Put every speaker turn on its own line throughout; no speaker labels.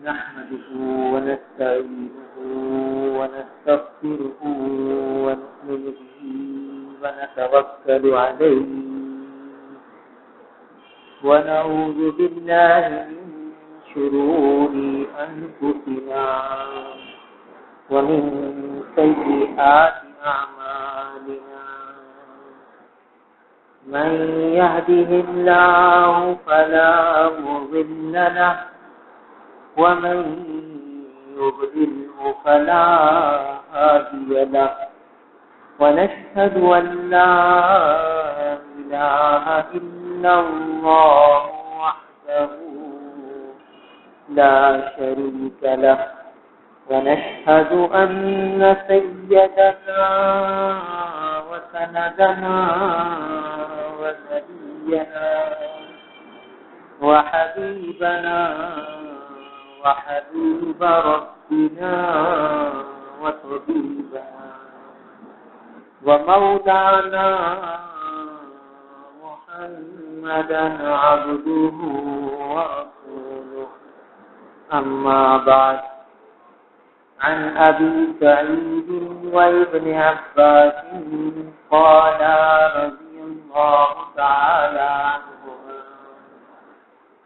نحمده ونستعينه ونستغفره ونؤمن به ونتوكل عليه ونعوذ بالله من شرور أنفسنا ومن سيئات أعمالنا من يهده الله فلا مضل له ومن يضلله فلا هادي له ونشهد أن لا إله إلا الله وحده لا شريك له ونشهد أن سيدنا وسندنا ونبينا وحبيبنا وحبيب ربنا وطبيبنا ومولانا محمدا عبده ورسوله أما بعد عن أبي سعيد وابن عباس قال رضي الله تعالى عنهما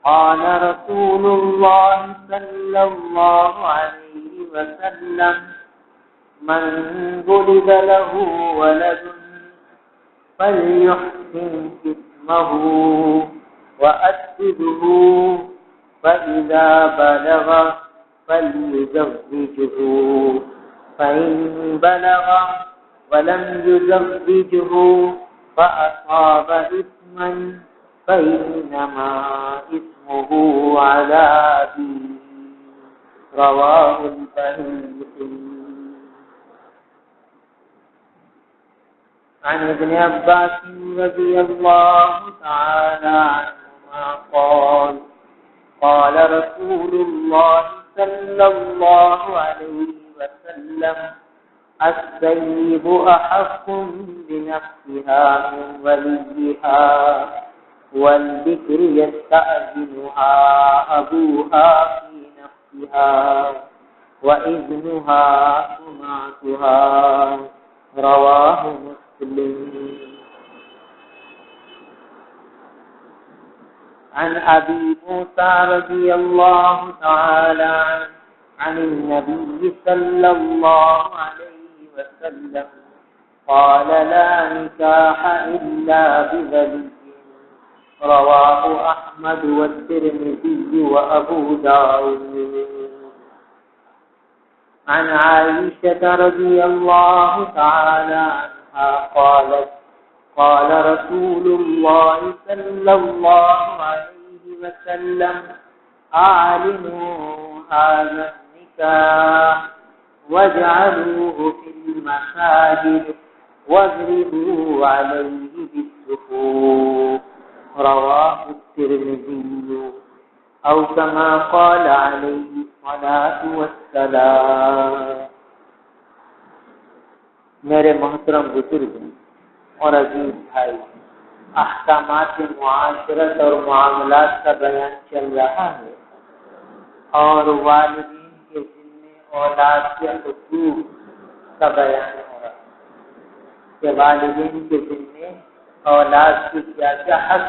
قال رسول الله صلى الله عليه وسلم من ولد له ولد فليحسن اسمه وأدبه فإذا بلغ فليزوجه فإن بلغ ولم يزوجه فأصاب إثما فإنما إثمه على أبيه رواه البيهقي. عن ابن عباس رضي الله تعالى عنهما قال قال رسول الله صلى الله عليه وسلم السيب أحق بنفسها من وليها والبكر يستأذنها أبوها في نفسها وإذنها سمعتها رواه مسلم. عن أبي موسى رضي الله تعالى عن النبي صلى الله عليه وسلم قال لا نكاح إلا بولي رواه أحمد والترمذي وأبو داود. عن عائشة رضي الله تعالى عنها قالت قال رسول الله صلى الله عليه وسلم أعلنوا هذا النكاح واجعلوه في المساجد واضربوا عليه بالسفوف رواه الترمذي أو كما قال عليه الصلاة والسلام. میرے محترم بزرگ اور عزیز بھائی، احکامات معاشرت اور معاملات کا بیان چل رہا ہے اور والدین کے ذمے اولاد کے حقوق کا بیان ہو رہا ہے کہ والدین کے ذمے اولاد کی کیا کیا حق،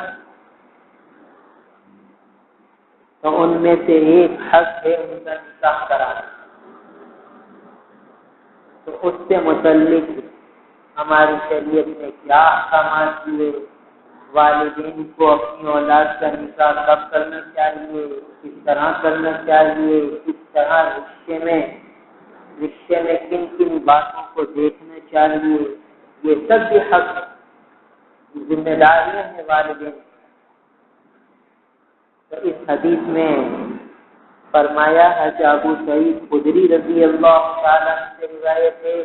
تو ان میں سے ایک حق ہے ان کا نکاح کرانا. تو اس سے متعلق ہماری شریعت نے کیا احکامات دیے، والدین کو اپنی اولاد کا نکاح کب کرنا چاہیے، کس طرح کرنا چاہیے، کس طرح رشتے میں کن کن باتوں کو دیکھنا چاہیے، یہ سب بھی حق ذمہ داریاں ہیں والدین. تو اس حدیث میں فرمایا ہے کہ ابو سعید خدری رضی اللہ تعالیٰ عنہ سے روایت ہے،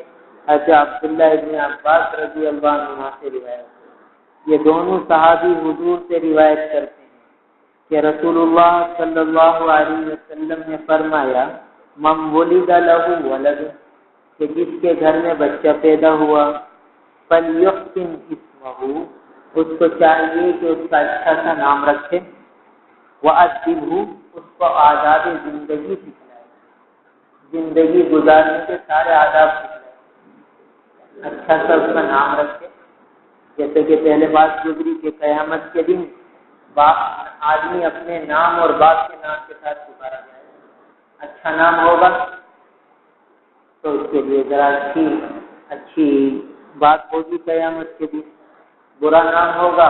حضرت عبداللہ ابن عباس رضی اللہ عنہ سے روایت ہے. یہ دونوں صحابی حضور سے روایت کرتے ہیں کہ رسول اللہ صلی اللہ علیہ وسلم نے فرمایا من ولد له ولد، کہ جس کے گھر میں بچہ پیدا ہوا، فلیحسن اسمہ، اس کو چاہیے کہ اس کا اچھا سا نام رکھے، وَأَدِّبْهُ، اس کو آداب زندگی سکھلائے، زندگی گزارنے کے سارے آداب سکھلائے، اچھا سا اس کا نام رکھے، جیسے کہ پہلے بات گزری کہ قیامت کے دن آدمی اپنے نام اور باپ کے نام کے ساتھ پکارا جائے، اچھا نام ہوگا تو اس کے لیے ذرا اچھی بات ہوگی قیامت کے دن، برا نام ہوگا،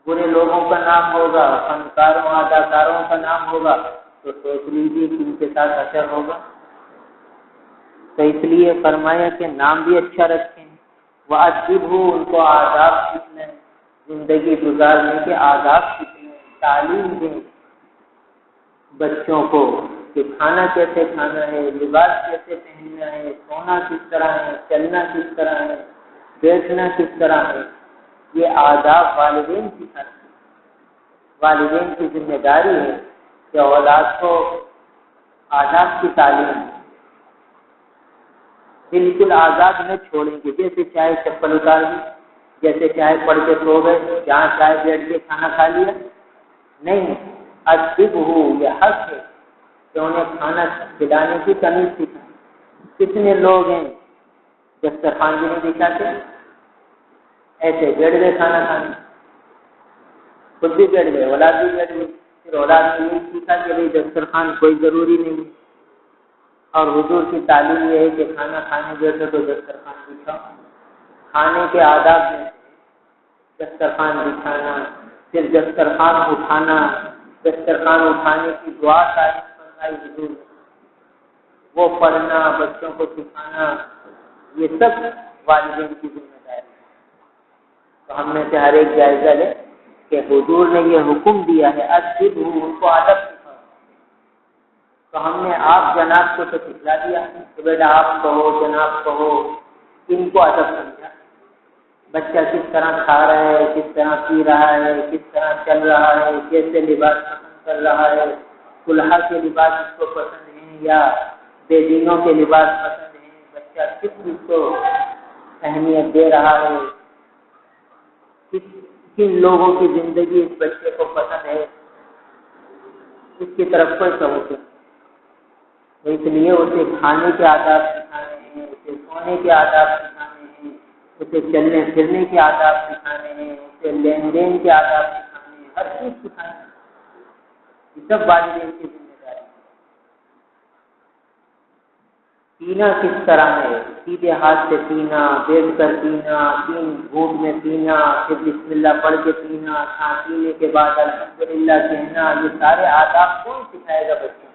برے لوگوں کا نام ہوگا، فنکاروں اداکاروں کا نام ہوگا تو سوچ لیجیے کہ ان کے ساتھ اثر ہوگا۔ تو اس لیے فرمایا کہ نام بھی اچھا رکھیں، وَأَدِّبْهُ، ان کو آداب سکھلیں، زندگی گزارنے کے آداب سکھلیں، تعلیم دیں بچوں کو کہ کھانا کیسے کھانا ہے، لباس کیسے پہننا ہے، سونا کس طرح ہے، چلنا کس طرح ہے، بیٹھنا کس طرح ہے، یہ آداب والدین سکھاتے ہیں۔ والدین کی ذمہ داری ہے کہ اولاد کو آداب کی تعلیم دیں، بالکل آزاد نہ چھوڑیں گے، جیسے چاہے چپل اتار دی، جیسے چاہے پڑھ کے سو گئے، جہاں چاہے بیٹھ کے کھانا کھا لیا، نہیں، ادبہ، یہ حق ہے کہ انہیں کھانا کھلانے کی تمیز سکھائیں۔ کتنے لوگ ہیں دسترخوان بھی نہیں دکھاتے، ایسے بیٹھ گئے کھانا کھانے، خود بھی بیٹھ گئے، اولاد بھی بیٹھ گئی، پھر اولاد نے یہ سیکھا کہ بھائی دسترخوان کوئی ضروری نہیں ہے، اور حضور کی تعلیم یہ ہے کہ کھانا کھانے بیٹھے تو دسترخوان بچھاؤ۔ کھانے کے آداب میں دسترخوان بچھانا، پھر دسترخوان اٹھانا، دسترخوان اٹھانے کی دعا تعلیم فرمائی حضور، وہ پڑھنا، بچوں کو سکھانا، یہ سب والدین کی ذمہ داری ہے۔ تو ہم میں سے ہر ایک جائزہ لے کہ حضور نے یہ حکم دیا ہے ادب، ان کو ادب سکھاؤ، تو ہم نے آپ جناب کو تو سکھلا دیا کہ بیٹا آپ کہو، جناب کہو، ان کو ادب سمجھا۔ بچہ کس طرح کھا رہا ہے، کس طرح پی رہا ہے، کس طرح چل رہا ہے، کیسے لباس پسند کر رہا ہے، کلہا کے لباس اس کو پسند ہیں یا بے دینوں کے لباس پسند ہیں، بچہ کس چیز کو اہمیت دے رہا ہے، کن لوگوں کی زندگی اس بچے کو پسند ہے، اس کی طرف کوئی توجہ نہیں۔ تو اس لیے اسے کھانے کے آداب سکھانے ہیں، اسے سونے کے آداب سکھانے ہیں، اسے چلنے پھرنے کے آداب سکھانے ہیں، اسے لین دین کے آداب سکھانے ہیں، ہر چیز سکھانے ہیں۔ یہ سب والدین کی ذمہ داری ہے۔ پینا کس طرح ہے، سیدھے ہاتھ سے پینا، بیٹھ کر پینا، 3 گھونٹ میں پینا، پھر بسم اللہ پڑھ کے پینا، پینے کے بعد الحمدللہ کہنا، یہ سارے آداب کون سکھائے گا بچوں کو؟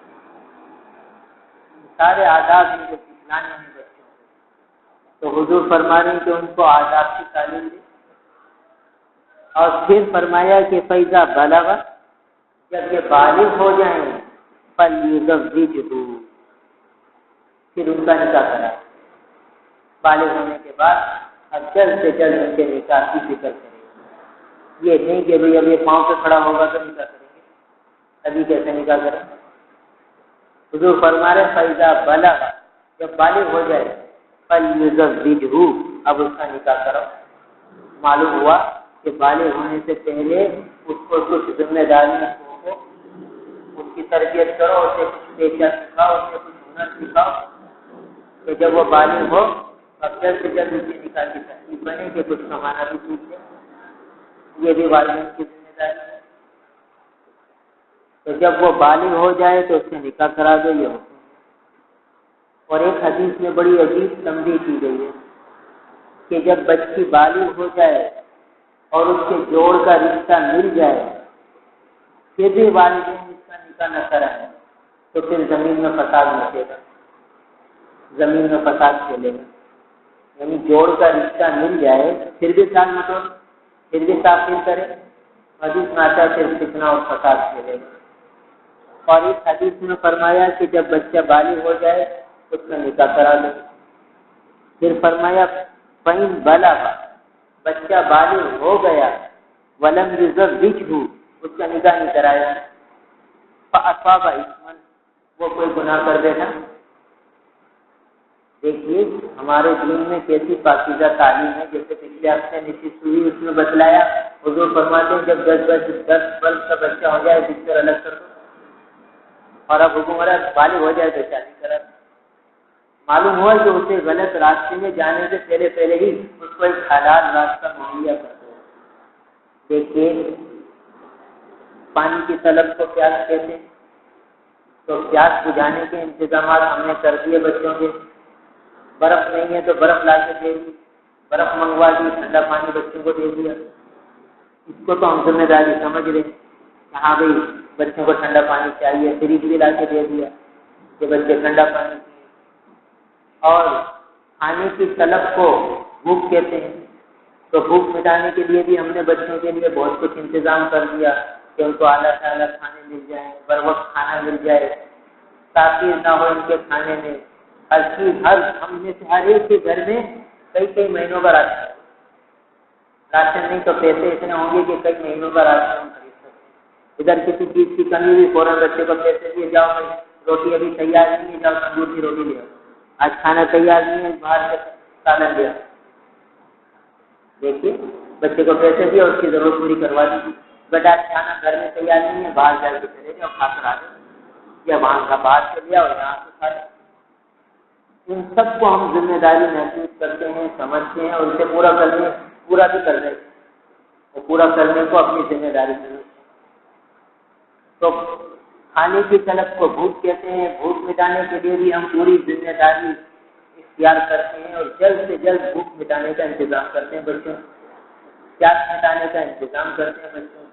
سارے آداب ان کو سکھلانے ہیں بچوں کو۔ تو حضور فرما رہے ہیں کہ ان کو آداب کی تعلیم دیں، اور پھر فرمایا کہ فیضا بلغ، جب یہ بالغ ہو جائیں فلیزوجہ، پھر ان کا نکاح کرا۔ بالغ ہونے کے بعد اب جلد سے جلد ان کے نکاح کی فکر کریں، یہ نہیں کہ بھائی اب یہ پاؤں پہ کھڑا ہوگا تو نکاح کریں گے، ابھی کیسے نکاح کریں؟ حضور فرما رہے فیضا بلغ، جب بالغ ہو جائے فلیزوجہ، اب اس کا نکاح کرو۔ معلوم ہوا کہ بالغ ہونے سے پہلے اس کو کچھ ذمہ داریاں کو، اس کی تربیت کرو، اسے کچھ پیشہ سکھاؤ، اسے کچھ ہنر سکھاؤ، کہ جب وہ بالغ ہو اب جلد سے جلد اس کی نکاح کی ترتیب بنے کہ کچھ کمانا بھی سیکھ جائے۔ یہ بھی والدین کی ذمہ داری ہے۔ تو جب وہ بالغ ہو جائے تو اس سے نکاح کرا دو، یہ حکم ہے۔ اور ایک حدیث میں بڑی عجیب تنبیہ کی گئی ہے کہ جب بچی بالغ ہو جائے اور اس کے جوڑ کا رشتہ مل جائے پھر بھی والدین اس کا نکاح نہ کرائیں تو پھر زمین میں فساد مچے گا، زمین میں فساد پھیلے گا۔ یعنی جوڑ کا رشتہ مل جائے پھر بھی سال مٹو، پھر بھی تاخیر کرے، حدیث میں آتا ہے پھر فتنہ اور فساد پھیلے گا۔ اور اس حدیث میں فرمایا کہ جب بچہ بالغ ہو جائے تو اس کا نکاح کرا دو۔ پھر فرمایا فَإِن بَلَغَ، بچہ بالغ ہو گیا، وَلَمْ يُزَوِّجْهُ، اس کا نکاح نہیں کرایا، فَأَصَابَ إِثْمًا، وہ کوئی گناہ کر بیٹھا۔ دیکھیے ہمارے دین میں کیسی پاکیزہ تعلیم ہے، جیسے پچھلے ہفتے نشست ہوئی اس میں بتلایا، حضور فرماتے ہیں جب 10 برس کا بچہ ہو جائے بستر الگ کر دو، اور اب حکم ہو رہا ہے بالغ ہو جائے تو شادی کرا. معلوم ہوا کہ اسے غلط راستے میں جانے سے پہلے ہی اس کو ایک حلال راستہ مہیا کر دو. دیکھیے پانی کی طلب کو پیاس کہتے ہیں، تو پیاس بجھانے کے انتظامات ہم نے کر دیے بچوں کے. برف نہیں ہے تو برف لا کے دے دی، برف منگوا دی، ٹھنڈا پانی بچوں کو دے دیا. اس کو تو ہم ذمہ داری سمجھ رہے کہ ہاں بھائی بچوں کو ٹھنڈا پانی چاہیے، فریج بھی لا کے دے دیا کہ بچے ٹھنڈا پانی پییں. اور کھانے کی طلب کو بھوک کہتے ہیں، تو بھوک مٹانے کے لیے بھی ہم نے بچوں کے لیے بہت کچھ انتظام کر دیا کہ ان کو اعلیٰ سے اعلیٰ کھانے مل جائیں، بر وقت کھانا مل جائے، تاخیر نہ ہو ان کے کھانے میں. ہر چیز ہم میں سے ہر ایک کے گھر میں کئی مہینوں کا راشن نہیں تو پیسے اتنے ہوں گے کہ کئی مہینوں کا راشن ہم خرید سکتے ہیں. ادھر کسی چیز کی کمی ہوئی فوراً بچے کو پیسے دیے، جاؤ بھائی روٹی ابھی تیار نہیں ہے، جاؤ تندور کی روٹی لے آؤ. آج کھانا تیار نہیں ہے، باہر سے سالن لے آؤ. دیکھیے بچے کو پیسے دیے، اس کی ضرورت پوری کروا دیجیے. بیٹا آج کھانا گھر میں تیار نہیں ہے، باہر جا کے چلے جاؤ کھا کر آ جاؤ، یا وہاں کا باہر سے لیا اور یہاں سے کھا لیں. ان سب کو ہم ذمہ داری محسوس کرتے ہیں، سمجھتے ہیں اور اسے پورا بھی کر رہے ہیں. اور پورا کرنے کو اپنی ذمہ داری سمجھتے ہیں. تو کھانے کی طلب کو بھوک کہتے ہیں. بھوک مٹانے کے لیے بھی ہم پوری ذمہ داری اختیار کرتے ہیں اور جلد سے جلد بھوک مٹانے کا انتظام کرتے ہیں بچوں کو. پیاس مٹانے کا انتظام کرتے ہیں بچوں کو.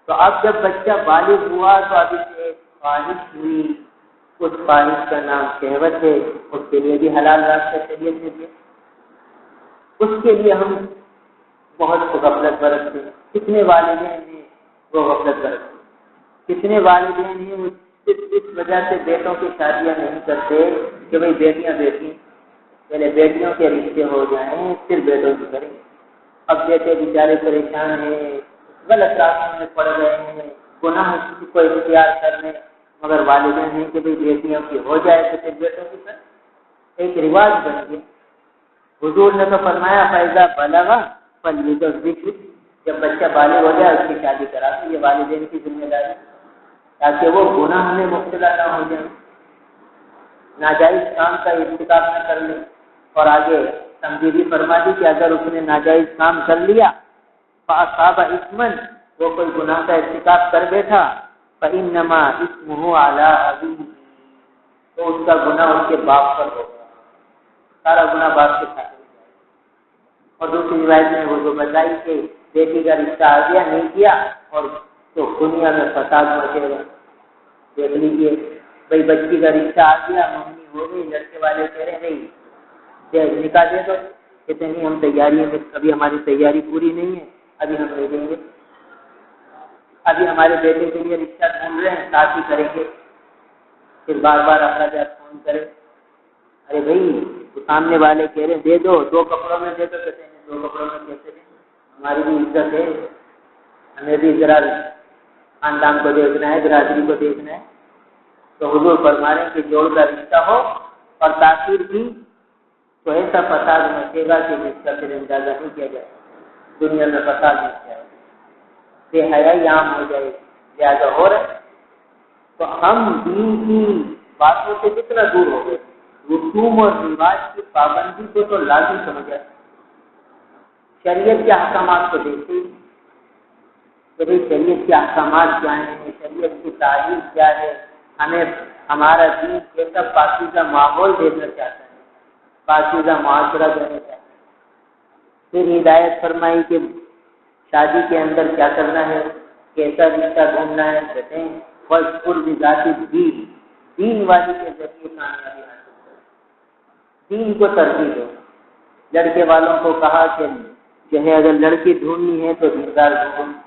تو اب جب بچہ بالغ ہوا تو ابھی سے ایک خواہش ہوئی، اس خواہش کا نام شہوت ہے. اس کے لیے بھی حلال راستہ شریعت نے دیا. اس کے لیے ہم بہت غفلت برتتے ہیں. کتنے والدین ہیں وہ غفلت برتتے ہیں. کتنے والدین ہیں وہ اس وجہ سے بیٹوں کی شادیاں نہیں کرتے کہ بھئی بیٹیاں پہلے بیٹیوں کے رشتے ہو جائیں پھر بیٹوں کی کریں. اب بیٹے بیچارے پریشان ہیں، غلط راستوں میں پڑ گئے ہیں، گناہ کو اختیار کر لیں، مگر والدین ہیں کہ بھئی بیٹیوں کی ہو جائے تو پھر بیٹوں کی کریں. ایک رواج بن گیا. حضور نے تو فرمایا فیضا بلغ فلیدرک، جب بچہ بالغ ہو جائے اس کی شادی کرا دو. یہ والدین کی ذمہ داری تاکہ وہ گناہ میں مبتلا نہ ہو جائے، ناجائز کام کا ارتکاب نہ کر لے. اور آگے تنبیہ فرما دی کہ اگر اس نے ناجائز کام کر لیا فاصاب اثما، وہ کوئی گناہ کا ارتکاب کر بیٹھا، فانما اسمه علی ابیہ، تو اس کا گناہ اس کے باپ پر ہوگا. سارا گناہ باپ کے ساتھ. اور دوسری روایت میں وہ جو بتائی کہ بیٹی کا رشتہ آ گیا نہیں کیا اور تو دنیا میں فساد مچے گا. دیکھ لیجیے بھائی بچی کا رشتہ آ گیا، ممی ہو گئی، لڑکے والے کہہ رہے نہیں نکاح دے دو، کہتے نہیں ہم تیاری میں، ابھی ہماری تیاری پوری نہیں ہے، ابھی ہم لے دیں گے، ابھی ہمارے بیٹے کے لیے رشتہ ڈھونڈ رہے ہیں، ساتھ ہی کریں گے. پھر بار بار اخراجات فون کرے، ارے بھائی تو سامنے والے کہہ رہے دے دو، 2 کپڑوں میں دے دو، کہتے ہیں 2 کپڑوں میں کیسے دیں، ہماری بھی عزت ہے، ہمیں بھی ذرا خاندان کو دیکھنا ہے، برادری کو دیکھنا ہے. تو حضور فرما رہے ہیں کہ جوڑ کا رشتہ ہو اور تاخیر کی تو ایسا فساد مچے گا کہ جس کا پھر اندازہ نہیں کیا جائے. دنیا میں فساد مچ جائے، بے حیائی عام ہو جائے. لہٰذا ہو رہا تو ہم دین کی باتوں سے کتنا دور ہو گئے. رسوم اور رواج کی پابندی کو تو لازم سمجھا، شریعت کے احکامات کو دیکھتے کہ بھائی شریعت کے احکامات کیا ہیں، شریعت کی تعلیم کیا ہے، ہمیں ہمارا دین کیسا پاکیزہ ماحول دینا چاہتا ہے، پاکیزہ معاشرہ دینا چاہتا ہے. پھر ہدایت فرمائی کہ شادی کے اندر کیا کرنا ہے، کیسا رشتہ ڈھونڈنا ہے. کہتے ہیں فَاذْكُرْ بِذَاتِ الدِّینِ، دین والی کے ذریعے کامیابی حاصل کرو، دین کو ترجیح دو. لڑکے والوں کو کہا کہ جو ہے اگر لڑکی ڈھونڈنی ہے تو دیندار ڈھونڈو،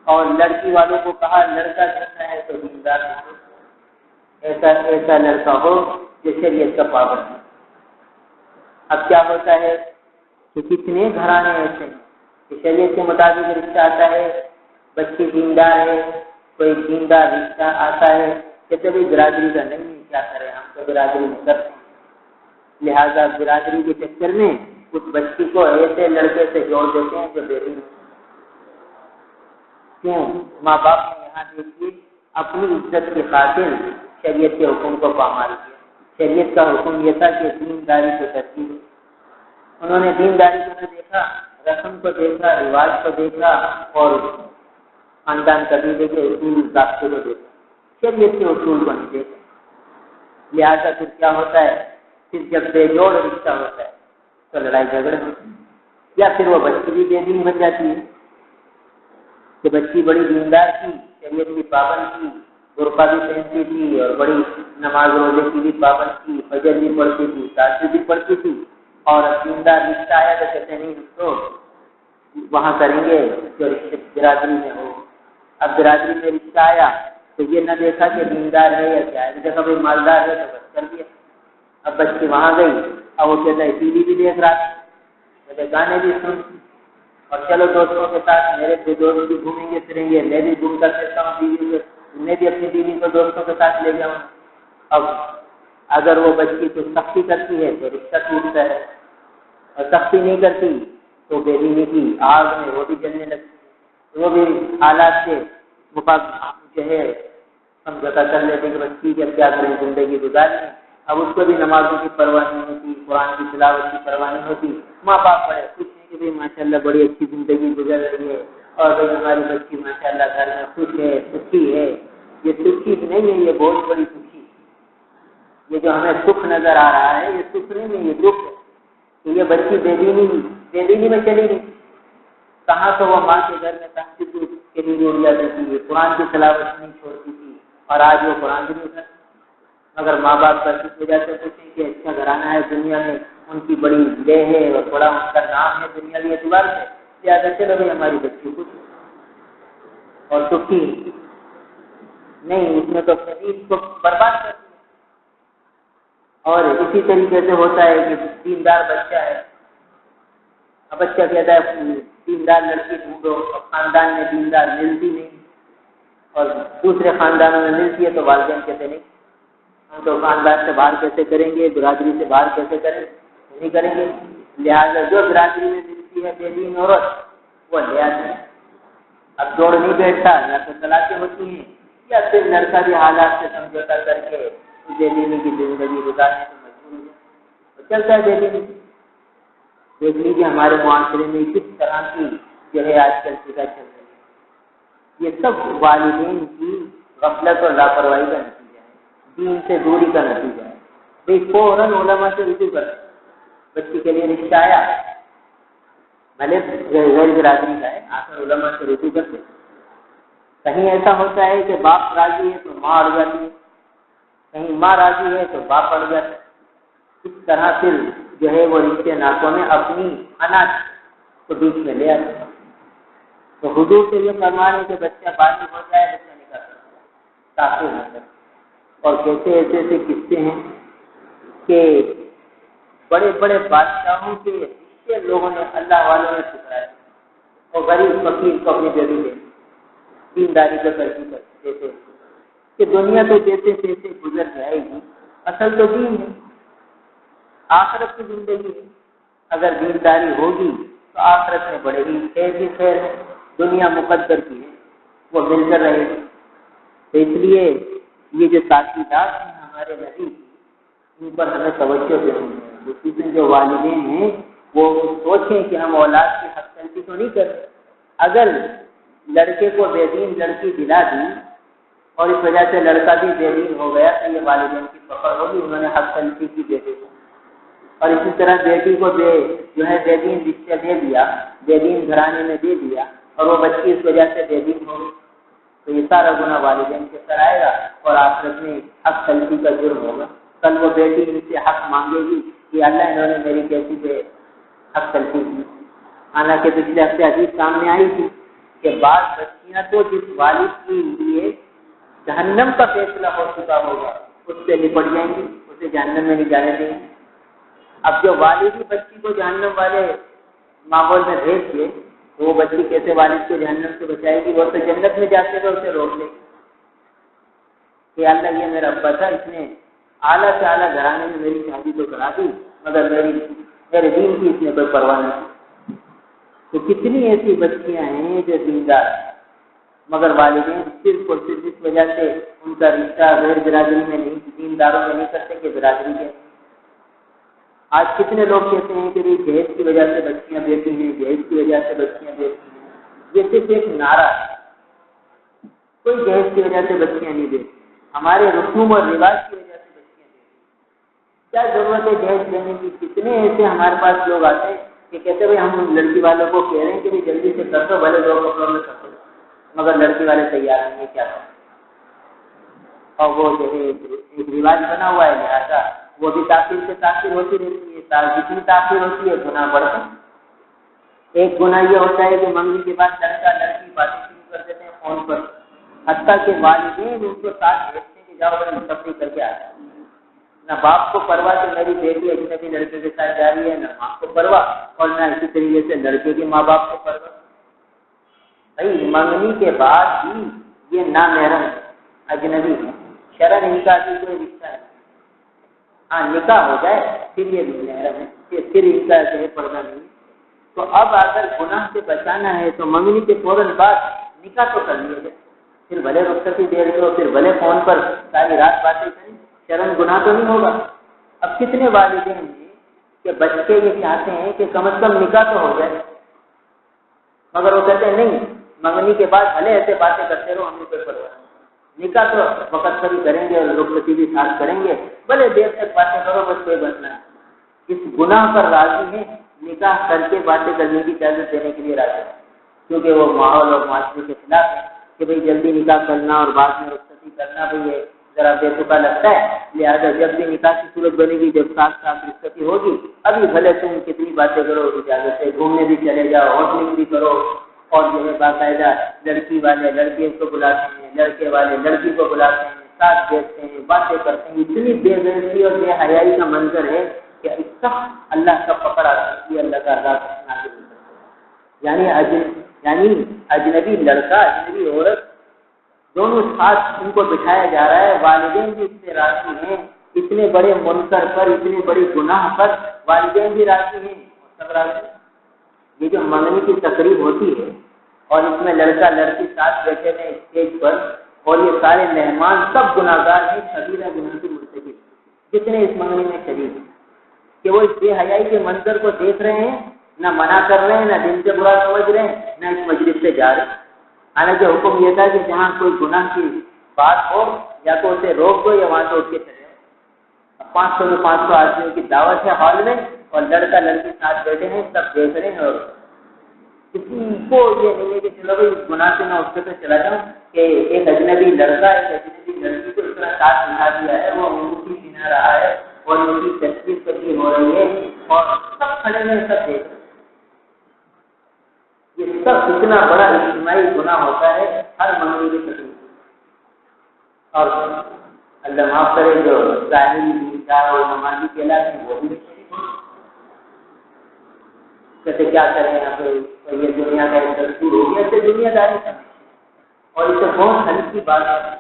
اور لڑکی والوں کو کہا لڑکا ڈھونڈنا ہے تو دیندار ڈھونڈو. ایسا لڑکا ہو جو شریعت کا پابند ہے. اب کیا ہوتا ہے کہ کتنے گھرانے ایسے ہیں کہ شریعت کے مطابق رشتہ آتا ہے، بچی دیندار ہے، کوئی دیندار رشتہ آتا ہے، کہتے بھی برادری کا نہیں ہے، کیا کریں ہم تو برادری میں کرتے ہیں. لہذا برادری کے چکر میں اس بچی کو ایسے لڑکے سے جوڑ دیتے ہیں جو بیٹی نہیں. کیوں؟ ماں باپ نے یہاں دیکھیے اپنی عزت کی خاطر شریعت کے حکم کو پامال کیا۔ شریعت کا حکم یہ تھا کہ دینداری کو ترجیح دو۔ انہوں نے دینداری کو نہ دیکھا، رسم کو دیکھا، رواج کو دیکھا اور خاندان قبیلے کے اصول ضابطے کو دیکھا، شریعت کے اصول کو نہیں دیکھا۔ لہٰذا پھر کیا ہوتا ہے، پھر جب بے جوڑ رشتہ ہوتا ہے تو لڑائی جھگڑے ہوتے ہیں، یا پھر وہ بچی بھی بے دین بن جاتی ہے کہ بچی بڑی دیندار تھی، شریعت کی پابند تھی، برقع بھی پہنتی تھی اور بڑی نماز روزے کی بھی پابند تھی، فجر بھی پڑھتی تھی، تہجد بھی پڑھتی تھی، اور دیندار رشتہ آیا تو کہتے نہیں تو وہاں کریں گے جو رشتے برادری میں ہو۔ اب برادری میں رشتہ آیا تو یہ نہ دیکھا کہ دیندار ہے یا کیا ہے، دیکھا بھائی مالدار ہے تو بس کر دیا۔ اب بچی وہاں گئی، اب وہ کہتا ہے ٹی وی بھی دیکھ رہا تھا، گانے بھی سن، اور چلو دوستوں کے ساتھ، میرے دو دوست بھی گھومیں گے پھریں گے، میں بھی گھوم کر پھرتا ہوں بیوی کو، میں بھی اپنی بیوی کو دوستوں کے ساتھ لے جاؤں۔ اب اگر وہ بچی تو سختی کرتی ہے تو رشتہ ٹوٹتا ہے، اور سختی نہیں کرتی تو بے دینی کی آگ میں وہ بھی جلنے لگتی ہے، وہ بھی حالات کے مطابق جو ہے سمجھوتا کر لیتے کہ بس ٹھیک ہے کیا کریں، زندگی گزاریں۔ اب اس کو بھی نمازوں کی پرواہ نہیں ہوتی، قرآن کی تلاوت کی پرواہ نہیں ہوتی، ماں باپ بڑے خوش ہیں کہ بھائی ماشاء اللہ بڑی اچھی زندگی گزر رہی ہے، اور بھائی ہماری بچی ماشاء اللہ گھر میں خوش ہے، سکھی ہے۔ یہ سکھی نہیں ہے، یہ بہت بڑی سکھی، یہ جو ہمیں سکھ نظر آ رہا ہے یہ سکھ نہیں ہے، یہ دکھ ہے کہ یہ بچی بے دینی میں چلی گئی۔ کہاں تو وہ ماں کے گھر میں تحقیق کے لیے روڑ جاتی تھی، قرآن کی تلاوت نہیں چھوڑتی تھی، اور آج وہ قرآن بھی نہیں کرتی۔ اگر ماں باپ کا کس وجہ سے پوچھیں کہ اچھا گھرانہ ہے دنیا میں، ان کی بڑی لے ہے اور بڑا ان کا نام ہے دنیاوی اعتبار سے، لہٰذا چلو بھائی ہماری بچی خوش اور سکھی نہیں، اس میں تو شریر کو برباد کرتی ہے۔ اور اسی طریقے سے ہوتا ہے کہ دیندار بچہ ہے، اب بچہ کہتا ہے دیندار لڑکی ڈھونڈو، اور خاندان میں دیندار ملتی نہیں، اور دوسرے خاندانوں میں ملتی ہے تو والدین کہتے نہیں ہم تو خاندان سے باہر کیسے کریں گے، برادری سے باہر کیسے کریں، نہیں کریں گے۔ لہٰذا جو برادری میں ملتی ہے بے دین عورت وہ لے آتی ہے، اب جوڑ نہیں بیٹھتا، یا تو طلاقیں ہوتی ہیں یا پھر لڑکا بھی حالات سے سمجھوتا کر کے بے دینی کی زندگی گزارنے کو مجبور ہو جائے تو چلتا ہے بے دینی۔ دیکھ لیجیے ہمارے معاشرے میں کس طرح کی جو ہے آج کل فکر چل رہی ہے، یہ سب والدین کی غفلت اور لاپرواہی کا نتیجہ ہے، دین سے دوری کا نتیجہ ہے۔ بھائی فوراً علماء سے رجوع کر، بچی کے لیے رشتہ آیا بھلے غیر برادری کا ہے، آخر علماء سے رجوع کرتے۔ کہیں ایسا ہوتا ہے کہ باپ راضی ہے تو ماں اڑ جاتی ہے، کہیں ماں راضی ہے تو باپ اڑ جاتا ہے۔ اس طرح پھر جو ہے وہ رشتے ناطوں میں اپنی اناج کو بیچ میں لے آتے ہیں۔ تو حضور سے یہ فرمانے کہ بچہ بالغ ہو جائے بچہ نکاح کرتا ہے، تاخیر نہ کرے۔ اور کیسے ایسے قصے ہیں کہ بڑے بڑے بادشاہوں کے رشتے لوگوں نے اللہ والوں نے ٹھکرائے، اور غریب فقیر کو اپنی جگہ دے دینداری کو ترجیح دیتے کہ دنیا تو جیسے تیسے گزر جائے گی، اصل تو دین ہے، آخرت کی زندگی ہے۔ اگر دینداری ہوگی تو آخرت میں بڑے ہی خیر ہی خیر ہے، دنیا مقدر کی ہے وہ مل کر رہے گی۔ تو اس لیے یہ جو تاکیدات ہیں ہمارے نبی ان پر ہمیں توجہ دینی ہے، خصوصاً جو والدین ہیں وہ سوچیں کہ ہم اولاد کی حق تلفی تو نہیں کرتے۔ اگر لڑکے کو بے دین لڑکی دلا دی اور اس وجہ سے لڑکا بھی بے دین ہو گیا تو یہ والدین کی پکڑ ہوگی، انہوں نے حق تلفی کی بیٹے کو، اور اسی طرح بیٹی کو جو ہے بے دین رشتہ دے دیا، بے دین گھرانے میں دے دیا، اور وہ بچی اس وجہ سے بے دین ہو گئی تو یہ سارا گناہ والدین کے سر آئے گا، اور آخرت میں حق تلفی کا جرم ہوگا۔ کل وہ بیٹی ان سے حق مانگے گی کہ اللہ انہوں نے میری بیٹی پہ حق تلفی کی۔ حالانکہ پچھلے ہفتے حدیث سامنے آئی تھی کہ بعض بچیاں تو جس والد کے لیے جہنم کا فیصلہ ہو چکا ہوگا اس سے نپٹ جائیں گی، اسے جہنم میں نہیں جانے دیں گے۔ اب جو والد ہی بچی کو جہنم والے ماحول میں بھیج دے تو وہ بچی کیسے والد کو جہنم سے بچائے گی؟ وہ تو جنت میں جاتے ہوئے اسے روک لے گی کہ اللہ یہ میرا ابا تھا، اس نے اعلیٰ سے اعلیٰ گھرانے میں میری شادی تو کرا دی مگر میرے دین کی اس نے کوئی پرواہ نہیں۔ تو کتنی ایسی بچیاں ہیں جو دیندار ہیں مگر والدین صرف اور صرف اس وجہ سے ان کا رشتہ غیر برادری میں نہیں، دینداروں میں نہیں کرتے کہ برادری کے۔ آج کتنے لوگ کہتے ہیں کہ جہیز کی وجہ سے بچیاں بیٹی ہیں، جہیز کی وجہ سے بچیاں بیٹی ہیں۔ یہ صرف ایک نعرہ ہے، کوئی جہیز کی وجہ سے بچیاں نہیں بیٹی، ہمارے رسوم اور رواج کی وجہ سے بچیاں بیٹی۔ کیا ضرورت ہے جہیز لینے کی؟ کتنے ایسے ہمارے پاس لوگ آتے ہیں کہ کہتے ہیں ہم لڑکی والوں کو کہہ رہے ہیں کہ جلدی سے کر دو، بھلے 2 کپڑوں میں کر دو، مگر لڑکی والے تیار نہیں ہے، کیا کریں؟ اور وہ جو ہے ایک رواج بنا ہوا ہے، لہٰذا وہ بھی تاخیر سے تاخیر ہوتی رہتی ہے، جتنی تاخیر ہوتی ہے گناہ بڑھتے ہیں۔ ایک گناہ یہ ہوتا ہے کہ منگنی کے بعد لڑکا لڑکی باتیں شروع کر دیتے ہیں فون پر، حتیٰ کہ والدین ان کو ساتھ بھیجتے ہیں کہ جاؤ بڑے تفریح کر کے آ جائیں۔ نہ باپ کو پرواہ کہ میری بیٹی اجنبی لڑکے کے ساتھ جا رہی ہے، نہ ماں کو پرواہ، اور نہ اسی طریقے سے لڑکے کے ماں باپ کو پرواہ۔ بھائی منگنی کے بعد بھی یہ نامحرم اجنبی ہے، شرعاً نکاح کی کوئی رشتہ نہیں۔ ہاں نکاح ہو جائے پھر یہ محرم ہے، پھر ان کا جو ہے پردہ نہیں۔ تو اب اگر گناہ سے بچانا ہے تو منگنی کے فوراً بعد نکاح تو کر لیے جائے، پھر بھلے رخصتی دے رہے ہو، پھر بھلے فون پر ساری رات باتیں کریں، شرعاً گناہ تو نہیں ہوگا۔ اب کتنے والدین ہیں کہ بچے یہ چاہتے ہیں کہ کم از کم نکاح تو ہو جائے، مگر وہ کہتے ہیں نہیں، منگنی کے بعد بھلے ایسے باتیں کرتے رہو، ہم نے کوئی پرواہ نہیں، نکاح تو وقت پر ہی کریں گے اور رخصتی بھی ساتھ کریں گے، بھلے دیر تک باتیں کرو، بس کوئی مسئلہ نہیں۔ اس گناہ پر راضی ہیں، نکاح کر کے باتیں کرنے کی اجازت دینے کے لیے راضی ہے، کیونکہ وہ ماحول اور معاشرے کے خلاف ہے کہ بھئی جلدی نکاح کرنا اور بعد میں رخصتی کرنا بھی یہ ذرا بے تکا لگتا ہے، لہٰذا جب بھی نکاح کی صورت بنے گی، جب ساتھ ساتھ رخصتی ہوگی، ابھی بھلے تم کتنی باتیں کرو، اجازت ہے، گھومنے بھی چلے جاؤ، ہوٹلنگ بھی کرو، اور جو ہے باقاعدہ لڑکی والے لڑکے کو بلاتے ہیں، لڑکے والے لڑکی کو بلاتے ہیں، ساتھ بیٹھتے ہیں، باتیں کرتے ہیں۔ اتنی بے غیرتی اور بے حیائی کا منظر ہے کہ اس کا اللہ کا پکڑ آتی ہے، اللہ کا عذاب نازل ہوتا ہے۔ یعنی اجنبی لڑکا اجنبی عورت دونوں ساتھ ان کو بٹھایا جا رہا ہے، والدین بھی اس سے راضی ہیں، اتنے بڑے منکر پر، اتنے بڑے گناہ پر والدین بھی راضی ہیں، سب راضی ہیں۔ یہ جو منگنی کی تقریب ہوتی ہے اور اس میں لڑکا لڑکی ساتھ بیٹھے ہیں اسٹیج پر، اور یہ سارے مہمان سب گناہگار ہیں، کبیرہ گناہ کے مرتکب جتنے اس منگنی میں شریک ہیں، کہ وہ اس بے حیائی کے منظر کو دیکھ رہے ہیں، نہ منع کر رہے ہیں، نہ دل سے برا سمجھ رہے ہیں، نہ اس مجلس سے جا رہے ہیں۔ حالانکہ حکم یہ تھا کہ جہاں کوئی گناہ کی بات ہو یا تو اسے روک دو یا وہاں سے اٹھ کے چلے جاؤ۔ 500 میں 500 آدمیوں کی دعوت ہے ہال میں، اور لڑکا لڑکی ساتھ بیٹھے ہیں، سب دیکھ رہے ہیں، اور کسی کو یہ نہیں ہے کہ چلو بھائی گناہ سے میں اس سے چلا جاؤں کہ ایک اجنبی لڑکا ایک اجنبی لڑکی کو اس طرح ساتھ بٹھا دیا ہے، وہ انگوٹھی بنا رہا ہے اور ان کی تصویر کبھی ہو رہی ہے، اور سب کھڑے میں سب دیکھ رہے ہیں۔ یہ سب اتنا بڑا اجتماعی گناہ ہوتا ہے ہر منگنی کی تقریب۔ اور اللہ معاف کرے جو ظاہری دیندار اور نمازی کہلاتے ہیں وہ بھی کہتے کیا کریں یہاں پہ، یہ دنیا کا ایک دستور ہو گیا، اسے دنیا داری سمجھتے اور اسے بہت ہلکی بات ہے۔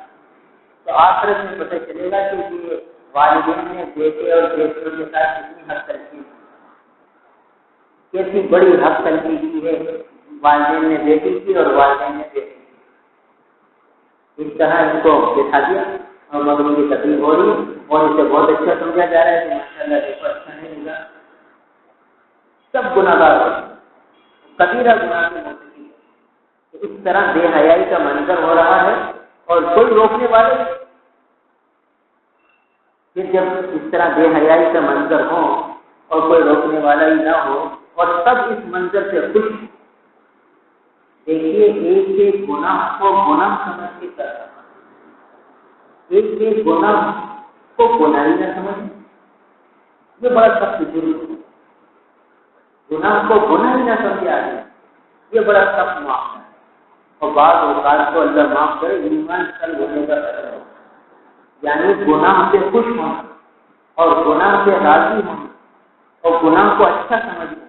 تو آخرت میں پتہ چلے گا کہ یہ والدین نے بیٹے اور بیٹیوں کے ساتھ کتنی حق تلقی، کیسی بڑی حق تلقی کی ہے، والدین نے بیٹی کی اور والدین نے بیٹی کی۔ اس طرح ان کو بٹھا دیا اور منگنی کی تقریب ہو رہی ہے، اور اسے بہت اچھا سمجھا جا رہا ہے کہ ماشاءاللہ دیکھو اچھا نہیں ملا، سب گناہگار ہوتے ہیں، کبیرہ گناہ کے مرتکب ہے۔ اس طرح بے حیائی کا منظر ہو رہا ہے اور کوئی روکنے والے نہیں۔ پھر جب اس طرح بے حیائی کا منظر ہو اور کوئی روکنے والا ہی نہ ہو اور سب اس منظر سے خوش، دیکھیے ایک ایک گناہ کو گناہ سمجھ کے کر رہا، ایک ایک گناہ کو گناہ ہی نہ سمجھ، یہ بڑا سخت جرم ہے۔ گناہ کو گناہ ہی نہ سمجھا ہے، یہ بڑا سخت معاملہ ہے، اور بعض اوقات کو اللہ معاف کرے ایمان کل ہونے کا خطرہ ہے۔ یعنی گناہ سے خوش ہونا اور گناہ سے راضی ہونا اور گناہ کو اچھا سمجھنا،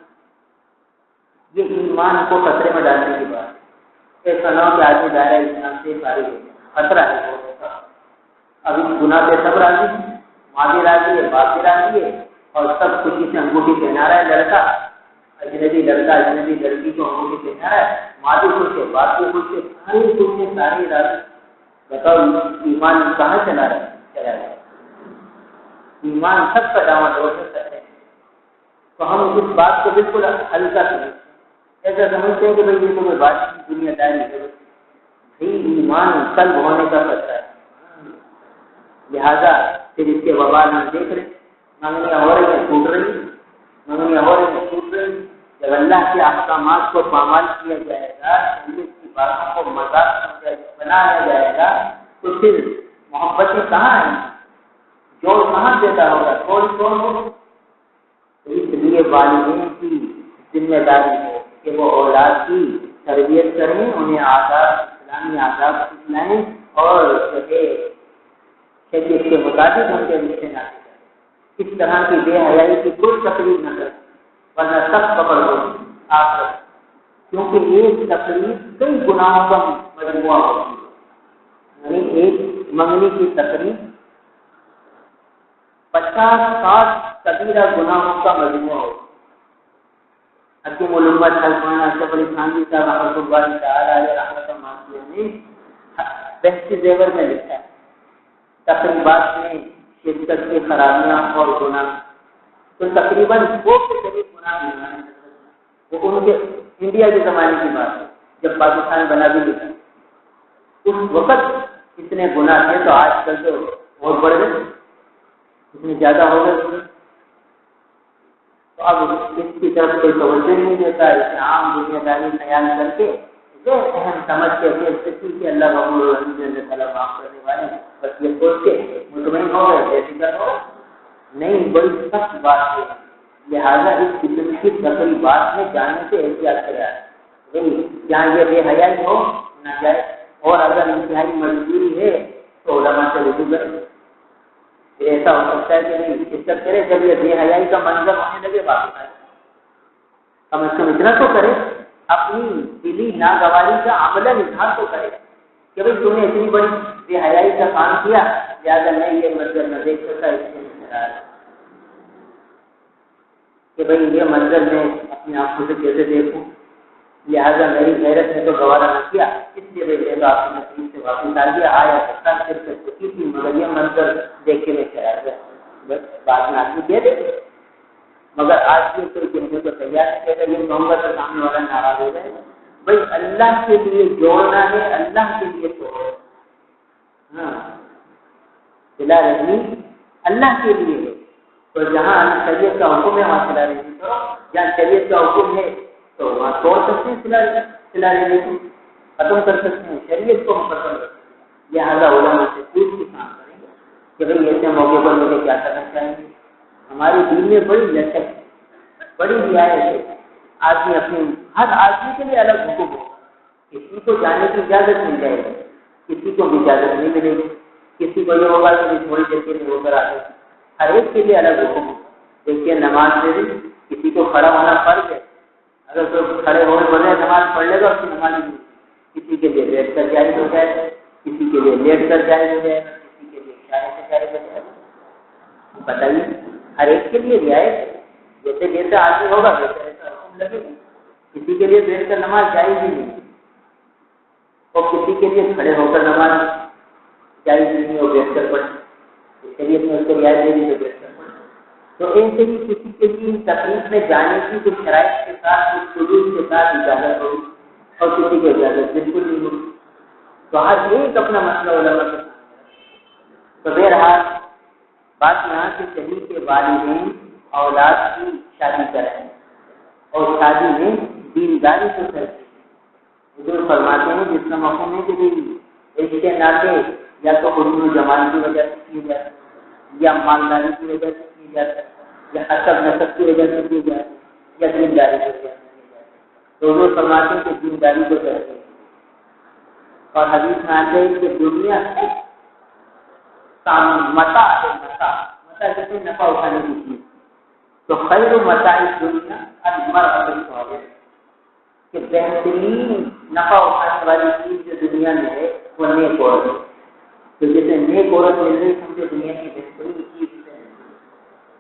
یہ ایمان کو خطرے میں ڈالنے کی بات ہے۔ ایسا نہ ہو کہ آدمی دائرہ اسلام سے فارغ ہو، خطرہ ہے ہونے کا۔ اب اس گناہ سے سب راضی ہیں، ماں بھی راضی ہے، باپ بھی راضی ہے، اور سب خوشی سے انگوٹھی پہنا رہا ہے لڑکا، اجنبی لڑکا اجنبی لڑکی کو ہم لوگ دیکھا ہے، ماں بھی خوش ہے، باپ بھی خوش ہے، ساری خوش ہے، ساری راضی۔ بتاؤ ایمان کہاں چلا رہا ہے؟ ایمان سب کا دعوت ہو سکتا ہے۔ تو ہم اس بات کو بالکل ہلکا سمجھتے ہیں، ایسا سمجھتے ہیں کہ بھائی یہ تو کوئی بات کی دنیا داری ہے، بھائی ایمان قلب ہونے کا خطرہ ہے۔ لہذا پھر اس کے وبال میں دیکھ رہے، منگنیاں ہو رہی ہیں ٹوٹ رہی، منگنیاں ہو رہی ہیں ٹوٹ رہی۔ جب اللہ کے احکامات کو پامال کیا جائے گا، شریعت کی باتوں کو مذاق بنایا جائے گا، تو پھر محبتیں کہاں ہیں؟ جوڑ کہاں دیتا ہوگا؟ کون ہوگا؟ اس لیے والدین کی ذمہ داری ہے کہ وہ اولاد کی تربیت کریں، انہیں آداب اسلامی آداب سکھلائیں اور شریعت کے مطابق ان کے رشتے نافذ کریں۔ اس طرح کی بے حیائی کی کوئی تقریب نہ کریں، ورنہ سب پکڑ ہو آپ، کیونکہ ایک تقریب کئی گناہوں کا مجموعہ ہوتی ہے۔ یعنی ایک منگنی کی تقریب 50-60 کبیرہ گناہوں کا مجموعہ ہوتا ہے۔ حکیم الامت حلفانہ اشرف علی خانوی صاحب رحمۃ اللہ تعالی علیہ رحمۃ اللہ نے بحث زیور میں لکھا ہے، تقریبات میں شرکت کی خرابیاں اور گناہ، تو تقریباً 100 کے قریب گناہ ہیں۔ وہ ان کے انڈیا کے زمانے کی بات ہے، جب پاکستان بنا بھی لکھا، اس وقت اتنے گناہ تھے، تو آج کل تو بہت بڑھ گئے، اتنے زیادہ ہو گئے۔ تو اب اس کی طرف کوئی توجہ نہیں دیتا، اسے عام دنیا داری خیال کر کے یہ اہم سمجھ کے کہ اللہ رب العالمین نے تعالیٰ معاف کرنے والے، بس یہ سوچ کے مطمئن ہو گئے، بے فکر ہو نہیں، بڑی سخت بات ہے۔ لہٰذا اس قسم کی تقریبات میں جانے سے احتیاط کرے، جہاں یہ بے حیائی ہو نہ جائے، اور اگر انتہائی مجبوری ہے تو علماء سے رجوع کرے۔ ایسا ہو سکتا ہے کہ نہیں عزت کرے، جب یہ بے حیائی کا منظر ہونے لگے واپس آئے، کم از کم اتنا تو کرے، اپنی دلی ناگواری کا عملاً اظہار تو کرے کہ بھائی تم نے اتنی بڑی بے حیائی کا کام کیا، لہٰذا میں یہ منظر نہ دیکھ سکتا، اس سے ناراض کہ بھائی یہ منظر میں اپنی آنکھوں سے کیسے دیکھوں، لہٰذا میری غیرت نے تو گوارا نہ کیا، اس لیے میں تو آپ کی نصیب سے واپس آ گیا، آیا سکتا صرف کی تھی، مگر یہ منظر دیکھ کے میں چلا گیا، بس بات میں آدمی کہہ دے، مگر آج بھی کوئی کہنے کو تیار نہیں کہتا، یہ کہوں گا تو سامنے والا ناراض ہو جائے گا۔ بھائی اللہ کے لیے جوڑنا ہے، اللہ کے لیے توڑنا، ہاں صلہ رحمی اللہ کے لیے ہے، تو جہاں شریعت کا حکم ہے وہاں صلہ رحمی کرو، جہاں شریعت کا حکم ہے تو وہاں توڑ سکتے ہیں، صلہ رحمی کو ختم کر سکتے ہیں، شریعت کو مکمل کر سکتے ہیں۔ لہٰذا علماء سے پوچھ کے کام کریں گے کہ بھائی ایسے موقع پر مجھے کیا کرنا چاہیے۔ ہماری دین میں بڑی لچک ہے، بڑی رعایت ہے، آدمی اپنے ہر آدمی کے لیے الگ حکم ہوگا، کسی کو جانے کی اجازت مل جائے گی، کسی کو بھی اجازت نہیں ملے گی، کسی کو یہ ہوگا کہ تھوڑی دیر کے لیے ہو کر آئے، ہر ایک کے لیے الگ حکم ہوگا۔ دیکھیے نماز میں بھی کسی کو کھڑا ہونا فرض ہے، اگر کوئی کھڑے ہونے بغیر نماز پڑھ لے گا اس کی نماز نہیں، کسی کے لیے لیٹ کر جائز ہو جائے گا، کسی کے لیے لیٹ کر جائز ہو جائے گا، کسی کے لیے اشارے سے جائز ہو جائے گا۔ بتائیے ہر ایک کے لیے رعایت ہے، جیسے جیسے آدمی ہوگا ویسے ویسا حکم لگے گا، کسی کے لیے بیٹھ کر نماز جائز ہی نہیں، اور کسی کے لیے کھڑے ہو کر نماز جائز نہیں اور بیٹھ کر پڑھے، شریعت میں اس کو رعایت دے دی تو بیٹھ کر پڑھے۔ تو ایسے ہی کسی کے لیے تقریب میں جانے کی کچھ شرائط کے ساتھ، کچھ شروع کے ساتھ اجازت ہوگی، اور کسی کو اجازت بالکل نہیں ہوگی، تو ہر ایک اپنا مسئلہ علماء کے سامنے۔ تو بہرحال بات یہاں سے چلی کہ والدین اولاد کی شادی کریں اور شادی میں دینداری کو کرتے ہیں۔ حضور فرماتے ہیں جس کا مفہوم ہے کہ رشتے ناطے یا تو حسن و جمال کی وجہ سے کیے جاتے ہیں، یا مالداری کی وجہ سے کیے جاتے ہیں، یا حسب نسب کی وجہ سے کیے جاتے ہیں، یا دینداری کی وجہ سے کیے جاتے ہیں۔ تو حضور فرماتے ہیں کہ دینداری کو کرتے ہیں، اور حدیث میں آتے ہیں کہ دنیا سے متا جیسے نفع اٹھانے کی چیز، تو خیر متاع دنیا المرأۃ الصالحہ، کہ بہترین نفع اٹھانے والی چیز جو دنیا میں ہے وہ نیک عورت ہے۔ تو جیسے نیک عورت مل رہی سمجھے دنیا کی بہترین چیز ہے،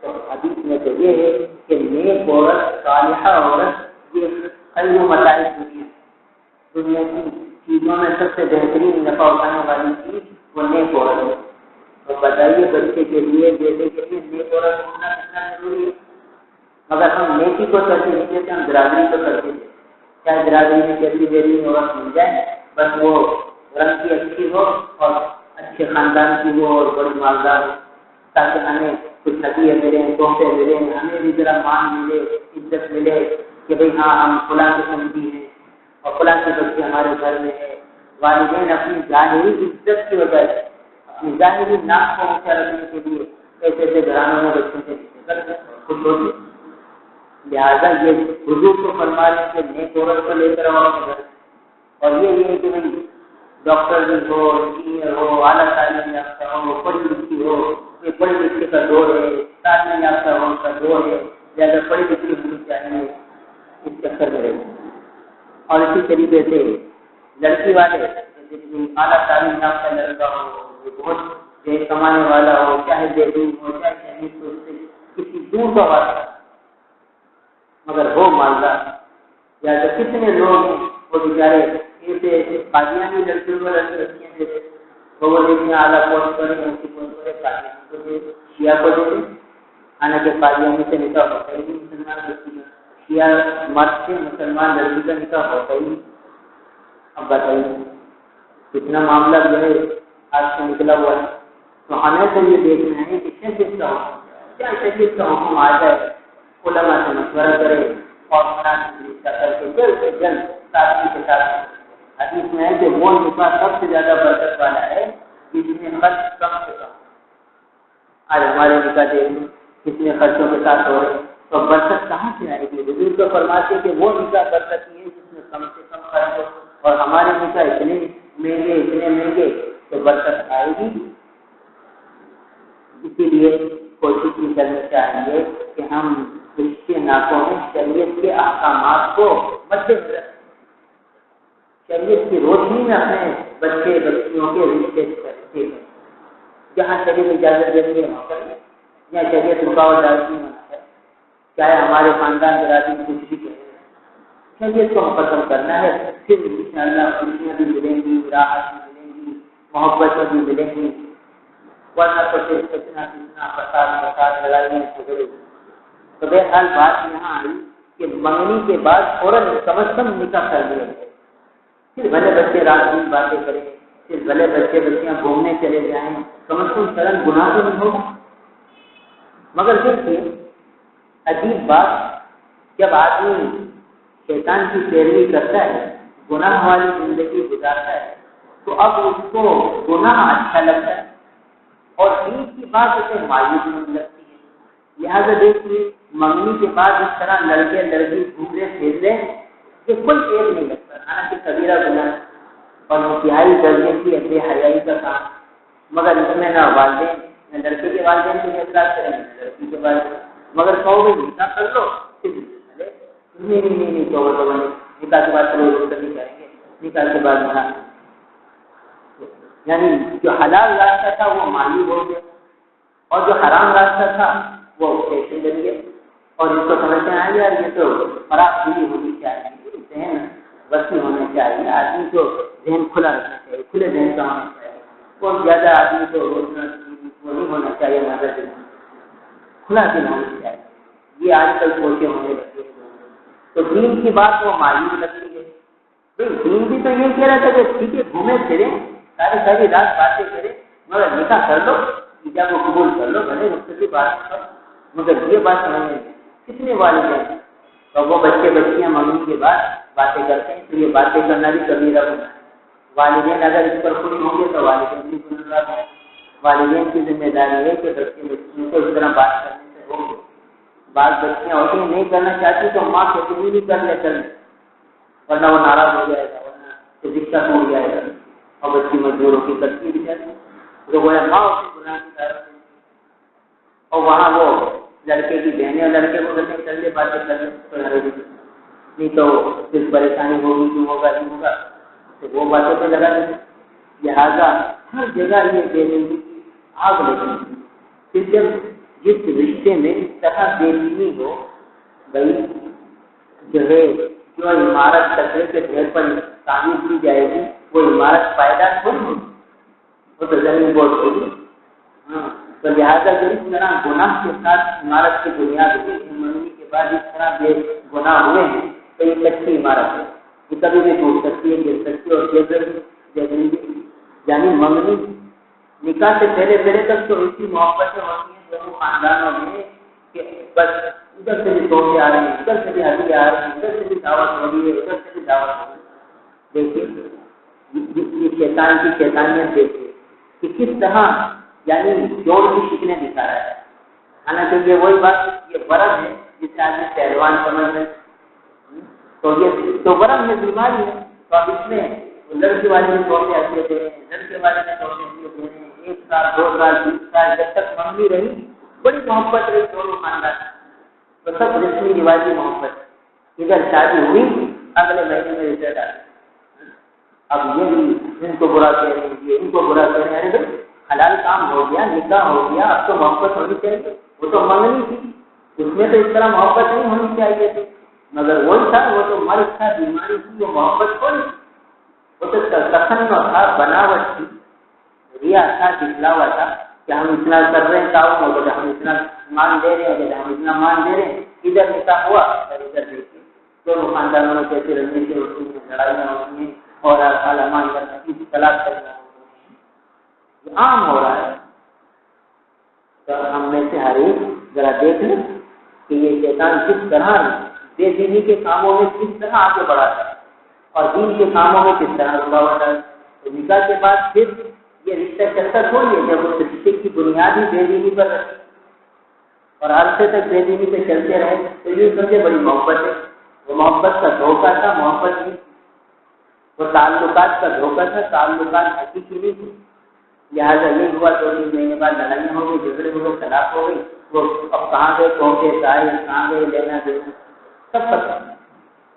تو حدیث میں تو یہ ہے کہ نیک عورت، صالحہ عورت یہ خیر و متاع دنیا کی چیزوں میں سب سے بہترین نفع اٹھانے والی چیز وہ نیک عورت ہے۔ تو بتائیے بچے کے لیے، بیٹے کے لیے نیک عورت ہونا کتنا ضروری ہے؟ مگر ہم نیکی کو ترجیح نہیں دیتے، ہم برادری کو ترجیح دیتے، چاہے برادری میں کتنی بہترین عورت مل جائے، بس وہ رنگ کی اچھی ہو اور اچھے خاندان کی ہو اور بڑی مالدار ہو، تاکہ ہمیں کچھ ہدیے ملیں، تحفے ملیں، ہمیں بھی ذرا مان ملے، عزت ملے کہ بھئی ہاں ہم فلاں کے سمجھی ہیں اور فلاں کے بچے ہمارے گھر میں ہے۔ والدین اپنی ظاہری عزت کی وجہ سے، اپنی ظاہری نام کو اونچا رکھنے کے لیے ایسے ایسے گھرانوں میں بچوں سے خوش ہوتے، لہٰذا یہ حضور کو فرما رہے کہ نیک عورت کو لے کر آؤ گھر، اور یہ ہے کہ بھائی ڈاکٹر بھی ہو، انجینئر ہو، اعلیٰ تعلیم یافتہ ہو، پڑھی لکھی ہو، یہ پڑھے لکھے کا دور ہے، تعلیم یافتہ ہونے کا دور ہے، زیادہ پڑھی لکھی ہونی چاہیے، اس چکر میں رہے۔ اور اسی طریقے سے لڑکی والے اعلیٰ تعلیم یافتہ لڑکا ہو، وہ بہت دیر کمانے والا ہو، چاہے بے دین ہو، چاہے شہید ہو، کسی دور کا والا مگر وہ مالدار، یا تو کتنے لوگ ہیں وہ بیچارے ایسے قادیانی لڑکیوں کو لڑکیاں دیتے، وہ دیکھیں اعلیٰ پوسٹ پر ہیں، اسی پوسٹ پر قادیانی کو دے، شیعہ کو دیتے، حالانکہ قادیانی سے نکاح ہوتا ہی نہیں مسلمان لڑکی کا، شیعہ مرد سے مسلمان لڑکی کا نکاح ہوتا ہی نہیں۔ اب بتائیے کتنا معاملہ جو ہے آج سے نکلا ہوا ہے۔ تو ہمیں تو یہ دیکھنا ہے کہ شریعت کا حکم کیا، شریعت کا حکم آ جائے، علماء سے مشورہ کرے اور رشتہ کر کے جلد سے جلد ساتھی کے ساتھ۔ حدیث میں ہے کہ وہ نکاح سب سے زیادہ برکت والا ہے جس میں خرچ کم سے کم۔ آج ہمارے نکاح دیکھیں کتنے خرچوں کے ساتھ ہو رہے ہیں، تو برکت کہاں سے آئے گی؟ حضور تو فرماتے کہ وہ نکاح برکت ہے جس میں کم سے کم خرچ ہو، اور ہمارے نکاح اتنے مہنگے تو برکت آئے گی۔ اسی لیے کوشش بھی کرنی چاہیے کہ ہم رشتے ناطوں میں شریعت کے احکامات کو مد نظر رکھیں، شریعت کی روشنی میں اپنے بچے بچیوں کے رشتے کرتے ہیں۔ جہاں شریعت اجازت دیتی ہے وہاں پر، یا شریعت رکاوٹ ڈالتی ہے وہاں پر، چاہے ہمارے خاندان برادری کچھ بھی کرے، شریعت کو ختم کرنا ہے، پھر انشاءاللہ خوشیاں بھی ملیں گی، راحت بھی ملیں گی، محبت بھی ملیں گی، ورنہ تو پھر فتنہ فساد لڑائیاں جھگڑے۔ تو بہرحال بات یہاں آئی کہ منگنی کے بعد فوراً کم از کم نکاح کر دیا جائے، پھر بھلے بچے رات دن باتیں کریں، پھر بھلے بچے بچیاں گھومنے چلے جائیں، کم از کم شرم گناہ تو نہیں ہوگا۔ مگر دیکھیے عجیب بات، جب آدمی شیطان کی پیروی کرتا ہے، گناہ والی زندگی گزارتا ہے، تو اب اس کو گناہ اچھا لگتا ہے اور دین کی بات اسے مایوس نہیں لگتی ہے۔ لہٰذا دیکھیے منگنی کے بعد اس طرح لڑکے لڑکی گھومنے پھر رہے، یہ کوئی ایک نہیں لگتا، حالانکہ کبیرہ گناہ اور انتہائی درجے کی بے حیائی کا کام، مگر اس میں نہ والدین، نہ لڑکے کے والدین کو اعتراض کریں گے نہ لڑکی کے والدین، مگر کہو گے نکاح کر لو، نہیں تو نکاح کے بعد چلو نہیں کریں گے، نکاح کے بعد منع، یعنی جو حلال راستہ تھا وہ مالی ہو گیا اور جو حرام راستہ تھا وہ فیشن بن گیا، اور اس کو سمجھتے ہیں یار یہ تو فراخ دلی ہونی چاہیے، ذہن وسیع ہونا چاہیے، آدمی کو ذہن کھلا رکھنا چاہیے، کھلے ذہن کا ہونا چاہیے، اور زیادہ آدمی کو روزنا وہ نہیں ہونا چاہیے، مدد کھلا دل ہونا چاہیے۔ یہ آج کل سوچے ہونے لگے ہیں، تو دین کی بات وہ معلوم لگتی ہے۔ دین بھی تو یہ کہہ رہا تھا کہ ٹھیک ہے گھومے پھرے ساری رات باتیں کرے، مگر نکاح کر لو، ایجاب کو قبول کر لو، بھلے مختلف بات کرو، مگر یہ بات سمجھنے کتنے والدین اور وہ بچے بچیاں منگنی کے بعد باتیں کرتے ہیں، تو یہ باتیں کرنا بھی کبیرہ گناہ ہے۔ والدین اگر اس پر خوش ہوں گے تو والدین بھی گنہگار ہیں۔ والدین کی ذمہ داری ہے کہ بچے بچیوں کو اس طرح بات کرنے سے روکیں۔ بعض بچیاں ہوتی ہیں نہیں کرنا چاہتی تو ماں کہتی نہیں کر لے کر، ورنہ وہ ناراض ہو جائے گا، ورنہ تو رشتہ ٹوٹ جائے گا، اور بچی مجبور ہو کے کرتی بھی جاتی ہے، تو وہ ماں اس کی گناہ کی طرف، اور وہاں وہ لڑکے کی بہنیں اور لڑکے کو کہتے ہیں چل لے باتیں کر لیں، نہیں تو پھر پریشانی ہوگی، کیوں ہوگا نہیں ہوگا، تو وہ باتیں تو لگا دیں۔ لہٰذا ہر جگہ یہ بے دینی کی آگ لگی، پھر جب جس رشتے میں اس طرح بے دینی ہو بھائی جو ہے جو عمارت کچرے کے ڈھیر پر تعمیر کی جائے گی وہ عمارت پائیدار تھوڑی ہوگی، وہ تو زمین بوجھ ہوگی۔ تو لہٰذا جو اس طرح گناہ کے ساتھ عمارت کی بنیاد ہوئی منگنی کے بعد اس طرح بے گناہ ہوئے ہیں تو یہ کچی عمارت ہے، یہ کبھی بھی ٹوٹ سکتی ہے، گر سکتی ہے اور یعنی منگنی نکاح سے پہلے تک تو ایسی محبتیں ہوتی ہیں دونوں خاندانوں میں کہ بس ادھر سے بھی توڑے آ رہے ہیں، ادھر سے بھی ہڈی آ رہی ہیں، ادھر سے بھی دعوت ہو رہی ہے، ادھر سے بھی دعوت ہو رہی ہے۔ دیکھیے یہ شیطان کی شیطانیت دیکھیے کہ کس طرح یعنی جوڑ کی شکلیں دکھا رہا ہے۔ حالانکہ یہ وہی بات یہ ورم ہے جسے آدمی پہلوان سمجھ رہے تو یہ تو ورم میں بیماری ہے، تو اب اس میں لڑکی والے نے توڑے ایسے دے رہے ہیں، لڑکے والے نے توڑے ایسے دے رہے ہیں، 1 سال 2 سال 20 سال جب تک منگنی رہی بڑی محبت رہی دونوں خاندان، تو سب رسمی رواجی محبت، ادھر شادی ہوئی اگلے مہینے میں رشتہ دار، اب یہ بھی ان کو برا کہہ رہے ہیں، یہ ان کو برا کہہ رہے ہیں، ارے حلال کام ہو گیا، نکاح ہو گیا، اب تو محبت ہونی چاہیے، وہ تو منگنی تھی، اس میں تو اس طرح محبت نہیں ہونی چاہیے تھی، مگر وہی تھا، وہ تو مرض تھا، بیماری تھی، وہ محبت کوئی وہ تو تخنہ تھا، بناوٹ تھی، ریا تھا، دکھلاوا تھا کہ ہم اتنا کر رہے ہیں کام ہو گیا، ہم اتنا مان دے رہے ہیں، ہم اتنا مان دے رہے ہیں، ادھر نکاح ہوا اور ادھر دیکھیے دونوں خاندانوں میں کیسے رنجشیں ہوتی ہیں، لڑائیاں ہوتی ہیں اور علمان کرنا کی طلاق کرنا عام ہو رہا ہے۔ تو ہم میں سے ہر ایک ذرا دیکھ لیں کہ یہ شیطان کس طرح بے دینی کے کاموں میں کس طرح آگے بڑھاتا ہے اور دین کے کاموں میں کس طرح رکاوٹ ہے۔ تو نکاح کے بعد پھر یہ رشتہ چلتا تھوڑی ہے جب اس رشتے کی بنیاد ہی بے دینی پر رکھی اور عرصے تک بے دینی پہ چلتے رہے تو یہ سب سے بڑی محبت ہے۔ وہ محبت کا دھوکہ تھا، محبت نہیں، وہ تعلقات کا دھوکہ تھا، تعلقات حقیقی نہیں تھی۔ لہٰذا یہ ہوا 2-3 مہینے بعد لڑائیاں ہو گئی، جھگڑے ہو گئے، طلاق ہو گئی، وہ اب کہاں گئے، کہاں گئے، لینا دینا سب پتہ۔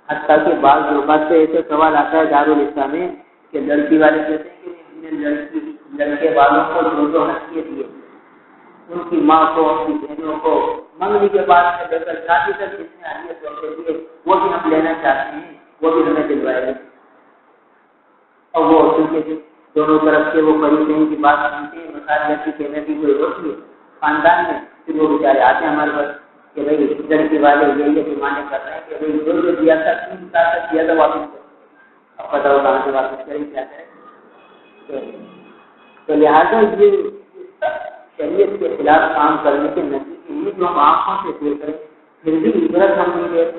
حتیٰ کہ بعض اوقات سے ایسے سوال آتا ہے دارالاسلام میں کہ لڑکی والے کہتے ہیں کہ ہم نے لڑکے والوں کو جو حقیقت دیے، ان کی ماں کو، ان کی بہنوں کو منگنی کے بعد سے لے کر شادی تک جتنے اہمیت پیسے دیے وہ بھی ہم لینا چاہتے ہیں، وہ بھی ہمیں دلوائے گے۔ اور وہ چونکہ دونوں طرف سے وہ قریب نہیں کی بات سنتے ہیں، مساجد کی کہنے کی کوئی ہوتی ہے خاندان میں، پھر وہ بیچارے آتے ہیں ہمارے پاس کہ بھائی لڑکی والے یہ ڈیمانڈیں کر رہے ہیں کہ بھائی جو دیا تھا 3 سال تک دیا تھا واپس کرو، اب بتاؤ کہاں سے واپس کریں، کیا کریں۔ تو لہٰذا یہ شریعت کے خلاف کام کرنے کے نتیجے میں جو ہم آنکھوں سے دیکھ رہے پھر بھی عبرت ہم نہیں لے،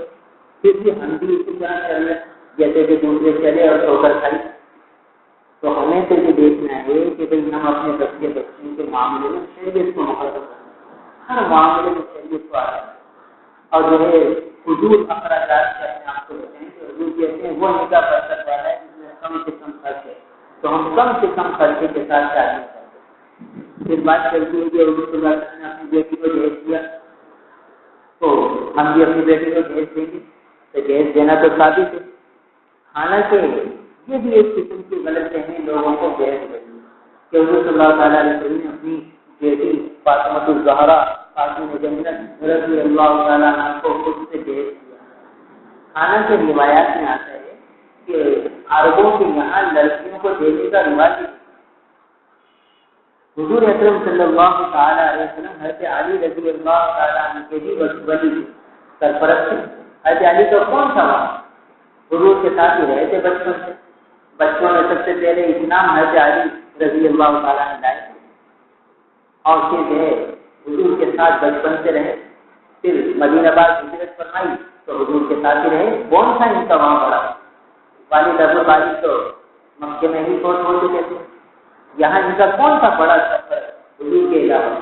پھر بھی ہم بھی اسی طرح چل رہے جیسے کہ دوسرے چلے اور ٹھوکر کھائی۔ تو ہمیں تو یہ دیکھنا ہے کہ بھائی ہم اپنے بچوں کے معاملے میں شریعت کو مقرر کریں، ہر معاملے میں شریعت کو آ رہا ہے، اور جو ہے حضور اخراجات سے اپنے آپ کو بچائیں کہ حضور کہتے ہیں وہ نکاح برکت والا ہے جس میں کم سے کم خرچ ہے، تو ہم کم سے کم خرچے کے ساتھ شادی کرتے ہیں۔ پھر بات چلتی ہے کہ حضور صلی اللہ علیہ وسلم نے اپنی بیٹی کو جہیز دیا تو ہم بھی اپنی بیٹی کو جہیز دیں گے، تو جہیز دینا تو ثابت ہے۔ حالانکہ یہ بھی ایک قسم کی غلط فہمی لوگوں کو جہیز دینی کہ حضور صلی اللہ تعالیٰ علیہ وسلم نے اپنی بیٹی فاطمہ الزہرا خاتون جنت رضی اللہ تعالیٰ عنہا کو خود سے جہیز دیا۔ حالانکہ روایات میں آتا ہے کہ عربوں کے یہاں لڑکیوں کو دینے کا رواج ہے۔ حضور اکرم صلی اللہ تعالیٰ علیہ وسلم حضرت علی رضی اللہ تعالیٰ عنہ کے بھی ولی سرپرست تھے۔ حضرت علی کا کون تھا وہاں؟ حضور کے ساتھ ہی رہے تھے بچپن سے، بچوں میں سب سے پہلے اسلام حضرت علی رضی اللہ تعالیٰ عنہ لائے اور پھر جو ہے حضور کے ساتھ بچپن سے رہے، پھر مدینہ بعد ہجرت فرمائی تو حضور کے ساتھ ہی رہے۔ کون تھا ان کا وہاں بڑا؟ والد ابو طالب تو مکے میں ہی فوت ہو چکے تھے، یہاں ان کا کون سا بڑا سفر حضور کے علاوہ؟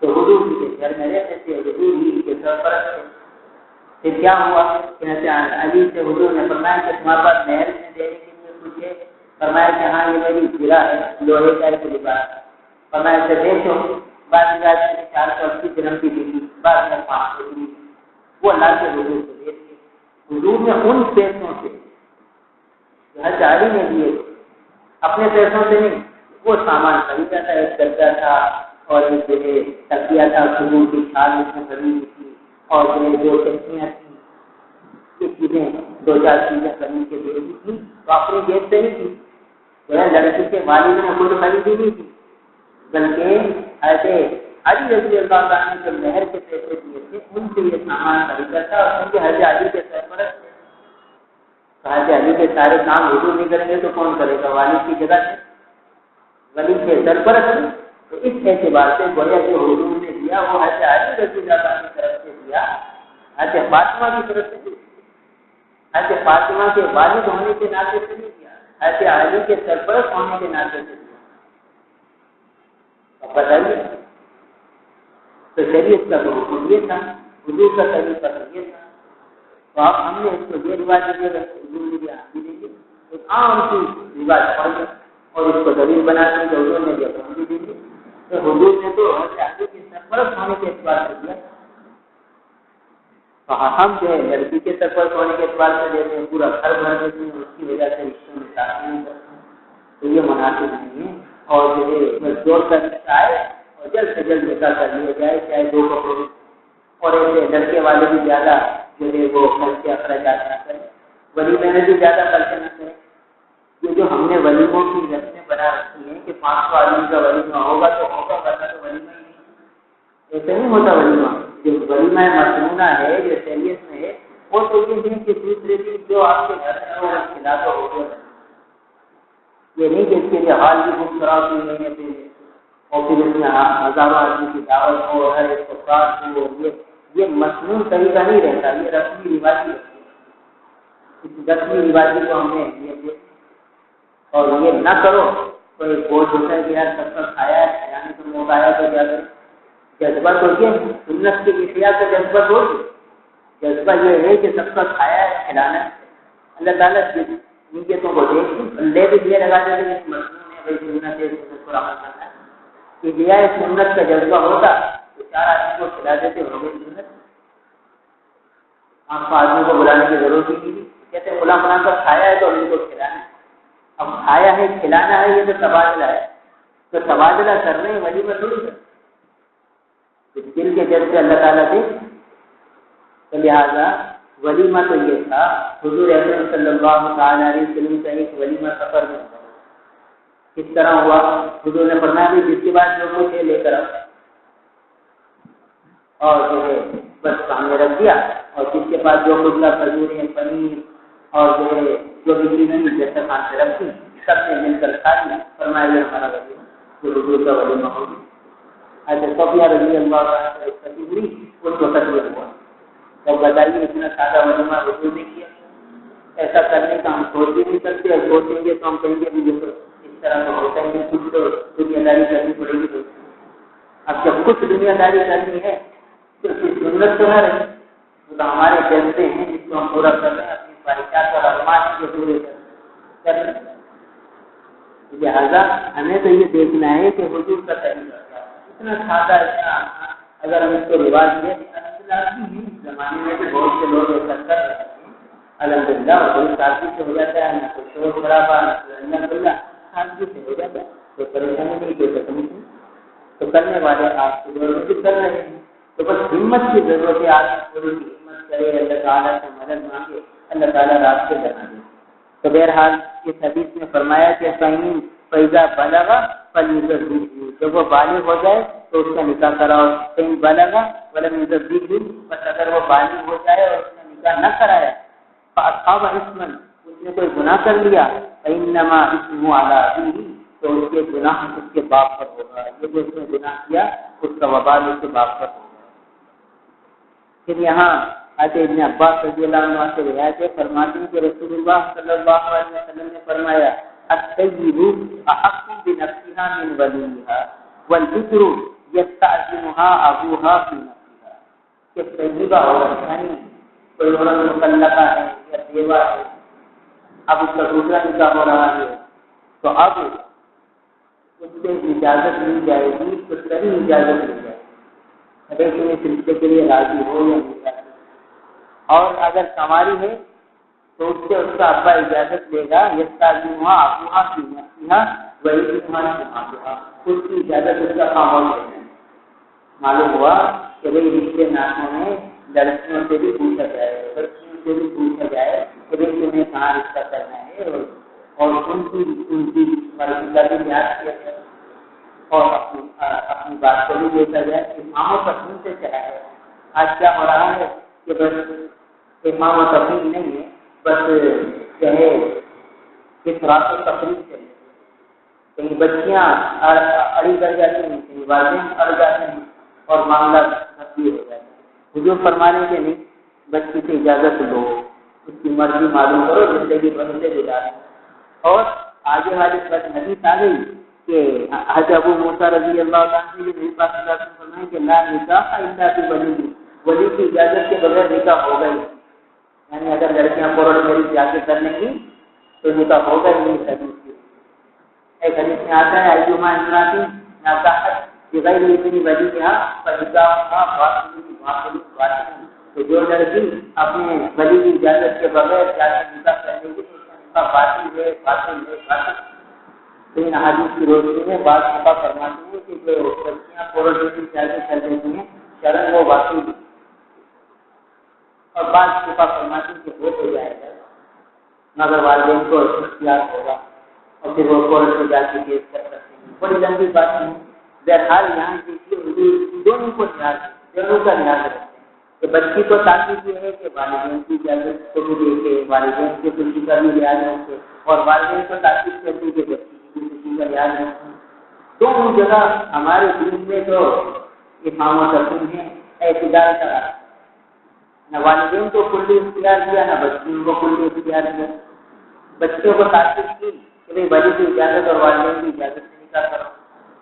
تو حضور کے گھر میں رہتے تھے، حضور ہی کے سرپرست تھے۔ پھر کیا ہوا کہ علی سے حضور نے فرمایا کہ تمہارے پاس محل میں دینے کے لیے کچھ ہے؟ فرمایا کہ ہاں یہ میری گرا ہے، لوہے کا ایک لباس۔ فرمایا کہ دیکھو بعد میں 480 درہم کی تھی، بعد میں 500 کی، وہ لا کے حضور کو دے دیے۔ حضور نے ان پیسوں سے حضرت علی نے دیے، اپنے پیسوں سے نہیں، وہ سامان خریدا تھا، ایک گدا تھا اور ایک جو ہے تکیہ تھا، کھجور کی چھال اس میں خریدی تھی اور جو ٹینکیاں تھیں یہ چیزیں 2-4 چیزیں کرنے کے لیے بھی تھی تو اپنی جیب سے نہیں تھی، لڑکی کے والد نے خود خریدی نہیں تھی، بلکہ ایسے علی رضی اللہ عنہ جو مہر کے پیسے دیے تھے ان سے یہ سامان خریدا تھا، اور کیونکہ حضرت علی کے سرپرست تھے، حضرت علی کے سارے کام حضور نہیں کریں گے تو کون کرے گا؟ والد کی جگہ سے ولی کے سرپرست تھے، تو اس اعتبار سے گویا جو حضور نے دیا وہ حضرت علی رضی اللہ عنہ کی طرف سے دیا، حضرت فاطمہ کی طرف سے دیا، حضرت فاطمہ کے والد ہونے کے ناطے سے نہیں دیا، حضرت علی کے سرپرست ہونے کے ناطے سے دیا۔ اب بتائیے تو شریعت کا تو حکم یہ تھا، حضور کا طریقہ یہ تھا، تو اب ہم نے اس کو یہ رواج دیا ایک عام سی رواج پڑھ لیا اور اس کو دلیل بنا کے جو حضور نے دیا ہم بھی دیں گے، تو حضور نے تو حضرت علی کے سرپرست ہونے کے اعتبار سے دیا، تو ہم جو ہے لڑکی کے سرپرست ہونے کے اعتبار سے دیتے ہیں، پورا گھر بھر دیتے ہیں، اس کی وجہ سے رشتوں میں شامل نہیں کرتے ہیں، تو یہ مناسب نہیں ہے، اور جو ہے زور کا رشتہ آئے اور جلد سے جلد نکاح کر لیا جائے، چاہے 2 کپڑوں، اور ایسے لڑکے والے بھی زیادہ جو ہے وہ خرچے اخراجات نہ کریں، ولیمے میں بھی زیادہ خرچے نہ کریں۔ یہ جو ہم نے ولیموں کی رسمیں بنا رکھی ہیں کہ 500 آدمی کا ولیمہ ہوگا تو ہوگا، ورنہ تو ولیمہ ہی نہیں، ایسے نہیں ہوتا ولیمہ۔ جو ولیمہ مسنونہ ہے جو شریعت میں ہے وہ تو یہ ہے کہ دوسرے دن جو آپ کے گھر میں ہو کھلا تو ہو گیا، یہ نہیں کہ اس کے لیے حال بھی بک کرا دی نہیں ہے اور پھر اس میں ہزاروں آدمی کی دعوت ہو، ہر ایک کو خاص ہو، یہ مسنون طریقہ نہیں رہتا، یہ رسمی رواجی ہے۔ اس رسمی رواجی کو ہم نے یہ اور یہ نہ کرو تو ایک بوجھ ہوتا ہے کہ یار سب کا کھایا ہے، یعنی تم لوگ آیا تو کیا کریں، جذبہ تو یہ سنت کے احیاء کا جذبہ تو جذبہ یہ ہے کہ سب کا کھایا ہے، کھلانا ہے۔ اللہ تعالیٰ نیتوں کو دیکھ لے بھی دیا لگا دیتے ہیں، مسنون ہے بھائی سنت ہے، سنت کو عمل کرنا ہے، احیاء سنت کا جذبہ ہوتا تو 4 آدمی کو کھلا دیتے ہو گئی سنت، آپ کو آدمی کو بلانے کی ضرورت ہی نہیں، کہتے بلا بنا کر کھایا ہے تو ان کو کھلانا ہے، اب کھایا ہے کھلانا ہے، یہ تو تبادلہ ہے، تو تبادلہ کرنے ولیمہ تھوڑی ہے، دل کے جذبے اللہ تعالیٰ سے، تو لہٰذا ولیمہ تو یہ تھا۔ حضور اکرم صلی اللہ تعالیٰ علیہ وسلم کا ایک ولیمہ سفر میں ہوا، کس طرح ہوا؟ حضور نے فرمایا بھی جس کے بعد جو کچھ ہے لے کر آؤ، اور جو ہے بس سامنے رکھ دیا، اور جس کے پاس جو کچھ کا کھجوریں، پنیر اور جو ہے جو بھی چیزیں جیسے خان سے رکھی سب نے مل کر کھا لیا، فرمایا یہ ہمارا ولیمہ جو حضور کا ولیمہ ہوگا۔ ایسے صفیہ رضی اللہ عنہ اس وقت یہ ہوا، تو بتائیے اتنا سادہ ولیمہ حضور نے کیا، ایسا کرنے کا ہم سوچ بھی نہیں سکتے، اور سوچیں گے تو ہم کہیں گے بھی اس طرح تو ہوتا ہے، کچھ تو دنیا داری کرنی پڑے گی۔ اب جب کچھ دنیا داری کرنی ہے تو سنت تو نہ رہی، تو ہمارے جذبے ہیں جس کو ہم پورا کر رہے ہیں، اپنی خواہشات اور ارمان کو پورے کر رہے ہیں۔ لہٰذا ہمیں تو یہ دیکھنا ہے کہ حضور کا طریقہ اتنا سادہ، اتنا اگر ہم اس کو رواج دیں، زمانے میں تو بہت سے لوگ ایسا کر رہے ہیں الحمدللہ، اور کوئی سادگی سے ہو جاتا ہے، نہ کوئی شور خرابہ، نہ کوئی الحمدللہ سادگی سے ہو جاتا ہے، کوئی پریشانی نہیں، کوئی تکلیف نہیں، تو کرنے والے آپ کے دور میں بھی کر رہے ہیں، تو بس ہمت کی ضرورت ہے، آپ تھوڑی سی ہمت کرے، اللہ تعالیٰ سے مدد مانگے، اللہ تعالیٰ راستے بنا دے۔ تو بہرحال اس حدیث میں فرمایا کہ فیضا بلغا فلیزوج، جب وہ بالغ ہو جائے تو اس کا نکاح کراؤ، فین بلغا ولم یزوج، بس اگر وہ بالغ ہو جائے اور اس کا نکاح نہ کرایا، فاصاب اسما، اس نے کوئی گناہ کر لیا، فانما اسمه علی ابیہ، تو اس کے گناہ اس کے باپ پر ہوگا، یہ جو اس نے گناہ کیا اس کا وبال اس کے باپ پر ہوگا۔ پھر یہاں حضرت ابن عباس رضی اللہ عنہ سے روایت ہے، فرماتے ہیں کہ رسول اللہ صلی اللہ علیہ وسلم نے فرمایا الطیب احق بنفسها من ولیها والبکر یستأذنها ابوها فی نفسها، کہ طیبہ عورت یعنی کوئی عورت مطلقہ ہے یا بیوہ ہے، اب اس کا دوسرا نکاح ہو رہا ہے، تو اب اس سے اجازت مل جائے گی، تو صحیح اجازت مل جائے گی، اگر تم اس رشتے کے لیے راضی ہو یا نہیں راضی، اور اگر کنواری ہے تو اس سے اس کا ابا اجازت لے گا، یستاذنها ابوها فی نفسها ویذنها شمالها، اس کی اجازت اس کا خاموش ہے۔ معلوم ہوا کہ بھائی رشتے ناطوں میں لڑکیوں سے بھی پوچھا جائے، بچیوں سے بھی پوچھا جائے کہ بھائی تمہیں کہاں رشتہ کرنا ہے، اور ان کی مرضی کا بھی لحاظ کیا جائے اور اپنی بات کو بھی دیکھا جائے۔ امام و تفہیم سے چلا ہے۔ آج کیا ہو رہا ہے کہ بس امام و تفہیم نہیں ہے، بس جو ہے اس رات و تفریح سے کہیں بچیاں اڑی کر جاتی ہیں، کہیں والدین اڑ جاتے ہیں اور معاملہ تبدیل ہو جاتا ہے۔ حضور فرمانے کے نہیں، بچی سے اجازت لو، اس کی مرضی معلوم کرو، زندگی بھر سے گزارو۔ اور آگے والی حدیث آ گئی کہ حضرت ابو موسیٰ رضی اللہ عنہ سے یہ نبی پاک صلی اللہ علیہ وسلم فرمائے کہ لا نکاح الا بولی، ولی کی اجازت کے بغیر نکاح ہوگا ہی، یعنی اگر لڑکیاں کورٹ میرج جا کے کر لیں گی تو نکاح ہوگا ہی نہیں۔ حدیث کی ایک حدیث میں آتا ہے ایما امراتی نکاحت بغیر اذن ولیہا فنکاحها باطل باطل، تو جو لڑکی اپنے ولی کی اجازت کے بغیر جا کے نکاح کرنے کی کا باطل ہے، باطل ہے، باطل۔ تو ان حدیث کی روشنی میں بعض فقہ فرماتے ہیں کہ جو لڑکیاں کورٹ میرج جا کے کر دیتی ہیں شرعاً وہ باطل ہے، اور بعض فقہ فرماتے ہیں کہ وہ تو جائے گا مگر والدین کو اختیار ہوگا اور پھر وہ کورٹ میں جا کے کیس کر سکتے ہیں۔ بڑی لمبی بات نہیں، بہرحال یہاں دیکھیے دونوں کو دونوں کا لحاظ رکھتے ہیں کہ بچی کو تاکید یہ ہے کہ والدین کی اجازت کو بھی دیکھے، والدین کے خوشی کا بھی لحاظ رکھے، اور والدین کو تاکید کرتی ہے کہ بچی کی خوشی کا لحاظ رکھیں۔ دونوں جگہ ہمارے دین میں تو امام و تفہیم ہے، اعتدال کا راستہ، نہ والدین کو کلی اختیار دیا نہ بچیوں کو کلی اختیار دیا۔ بچوں کو تاکید کی کہ بھائی ولی کی اجازت اور والدین کی اجازت سے نکاح کرو،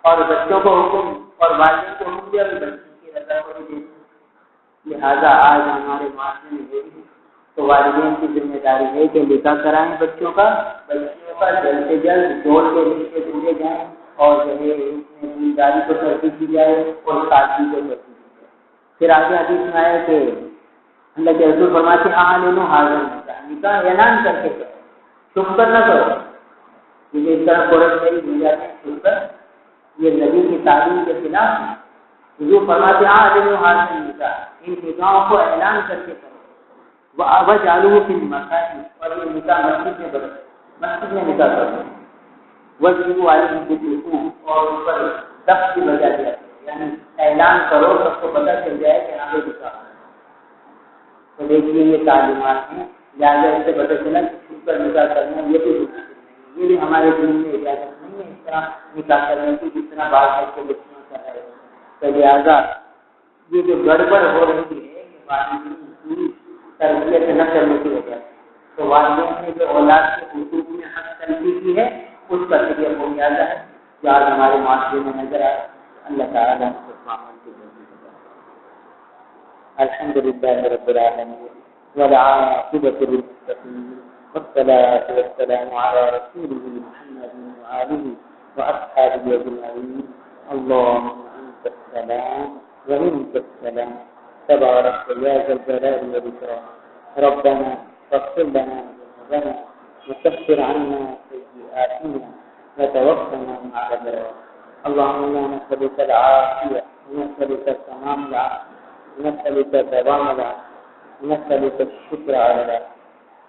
اور بچوں کو حکم اور والدین کو حکم دیا کہ بچوں کی رضا کو بھی دے۔ لہٰذا آج ہمارے معاشرے میں یہی تو والدین کی ذمہ داری ہے کہ نکاح کرائیں بچوں کا جلد سے جلد جوڑ کے رشتے ڈھونڈے جائیں، اور جو ہے اس میں دینداری کو ترقی کی جائے اور سادگی کو ترقی کی جائے۔ پھر آگے حدیث میں آیا کہ اللہ کے رسول فرماتے ہیں حاضر نکاح اعلان کر کے کرو، چھپ کر نہ کرو، کیونکہ اس طرح کورٹ میرج ہو جاتے ہیں چھپ کر، یہ نبی کی تعلیم کے خلاف ہے۔ حضور فرماتے ہیں حاضر نکاح، ان نکاحوں کو اعلان کر کے کرو، وَأَوَجْعَلُوهُ فِي الْمَسَاجِدِ، اور یہ نکاح مسجد میں بدلو، مسجد میں نکاح کرو، وَاجْلِبُوا عَلَيْهِمْ بِالْوُضُوءِ، اور اس پر دف کی بجا دیا، یعنی اعلان کرو، سب کو پتہ چل جائے کہ یہاں پہ نکاح ہے۔ تو دیکھیے یہ تعلیمات ہیں، لہٰذا اس سے پتہ چلا کہ چھپ کر نکاح کرنا یہ بھی نہیں، یہ بھی ہمارے دین میں اجازت نہیں ہے اس طرح نکاح کرنے کی جس طرح بعض بچے بچیاں کر رہے ہیں۔ تو لہٰذا یہ جو گڑبڑ ہو رہی ہے کہ والدین کی تربیت نہ کرنے کی وجہ سے، تو والدین نے جو اولاد کے حقوق میں حق تلفی کی ہے اس کا ذریعہ وہ زیادہ ہے جو آج ہمارے معاشرے میں نظر آئے۔ اللہ تعالیٰ کو عمل کی الحمد للہ رب العالمین والعاقبۃ للمتقین والصلاة والسلام على رسوله محمد وآله وأصحابه أجمعين۔ اللهم أنت السلام ومنك السلام، تبارك يا ذا الجلال والإكرام۔ ربنا فاغفر لنا ذنوبنا وكفر عنا سيئاتنا وتوفنا مع الأبرار۔ اللهم إنا نسألك العافية ونسألك تمام العافية ونسألك دوام العافية ونسألك الشكر على العافية۔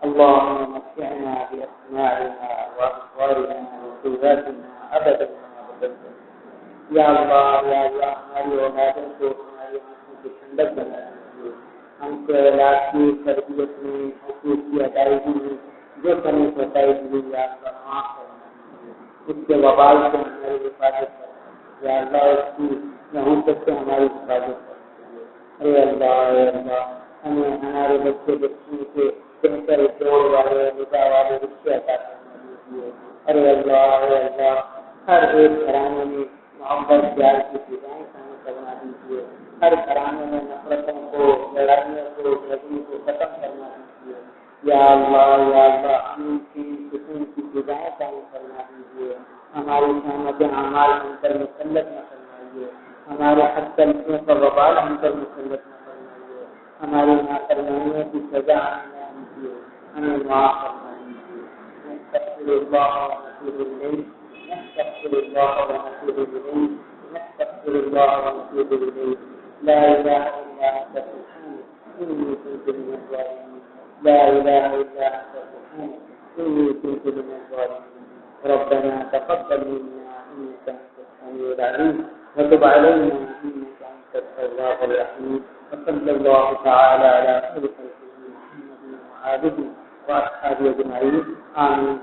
اللهم متعنا بأسماعنا وأبصارنا وقواتنا أبدا ما أبقيتنا۔ یا اللہ ہماری اولادوں کو ہماری آنکھوں کی ٹھنڈک بنا دیجیے، ہم کو اولاد کی تربیت میں حقوق کی ادائیگی میں جو کمی کوتاہی ہوئی یا اللہ معاف کرنا دیجیے، اس کے وبال سے ہماری حفاظت کرنا، یا اللہ اس کی نحوست سے ہماری حفاظت کرنا۔ اے اللہ ہمیں ہمارے بچے بچیوں کے بہتر جوڑ والے نگاہ والے رشتے عطا کرنا دیجیے۔ ارے اللہ ہر ایک گھرانے میں محبت پیار کی فضائیں قائم کرنا دیجیے، ہر گھرانے میں نفرتوں کو، لڑائیوں کو، جھگڑوں کو ختم کرنا دیجیے۔ یا اللہ امن کی سکون کی فضائیں قائم کرنا دیجیے، ہماری سہمت اعمال ہم پر مسلط نہ فرمائیے، ہمارے حق تلفیوں کا وبال ہم پر مسلط نہ فرمائیے، ہماری نافرمانیوں کی سزا ہمیں نہ دیجیے، ہمیں معاف فرما دیجیے۔ نستغفر اللہ ونتوب الیہ، نستغفر الله ونتوب إليه، نستغفر الله ونتوب إليه، لا إله إلا أنت سبحانك إني كنت من الظالمين لا إله إلا أنت سبحانك إني كنت من الظالمين ربنا تقبل منا إنك أنت السميع العليم وتب علينا إنك أنت التواب الرحيم وصلى الله تعالى على خير خلقه محمد وآله وأصحابه أجمعين آمين.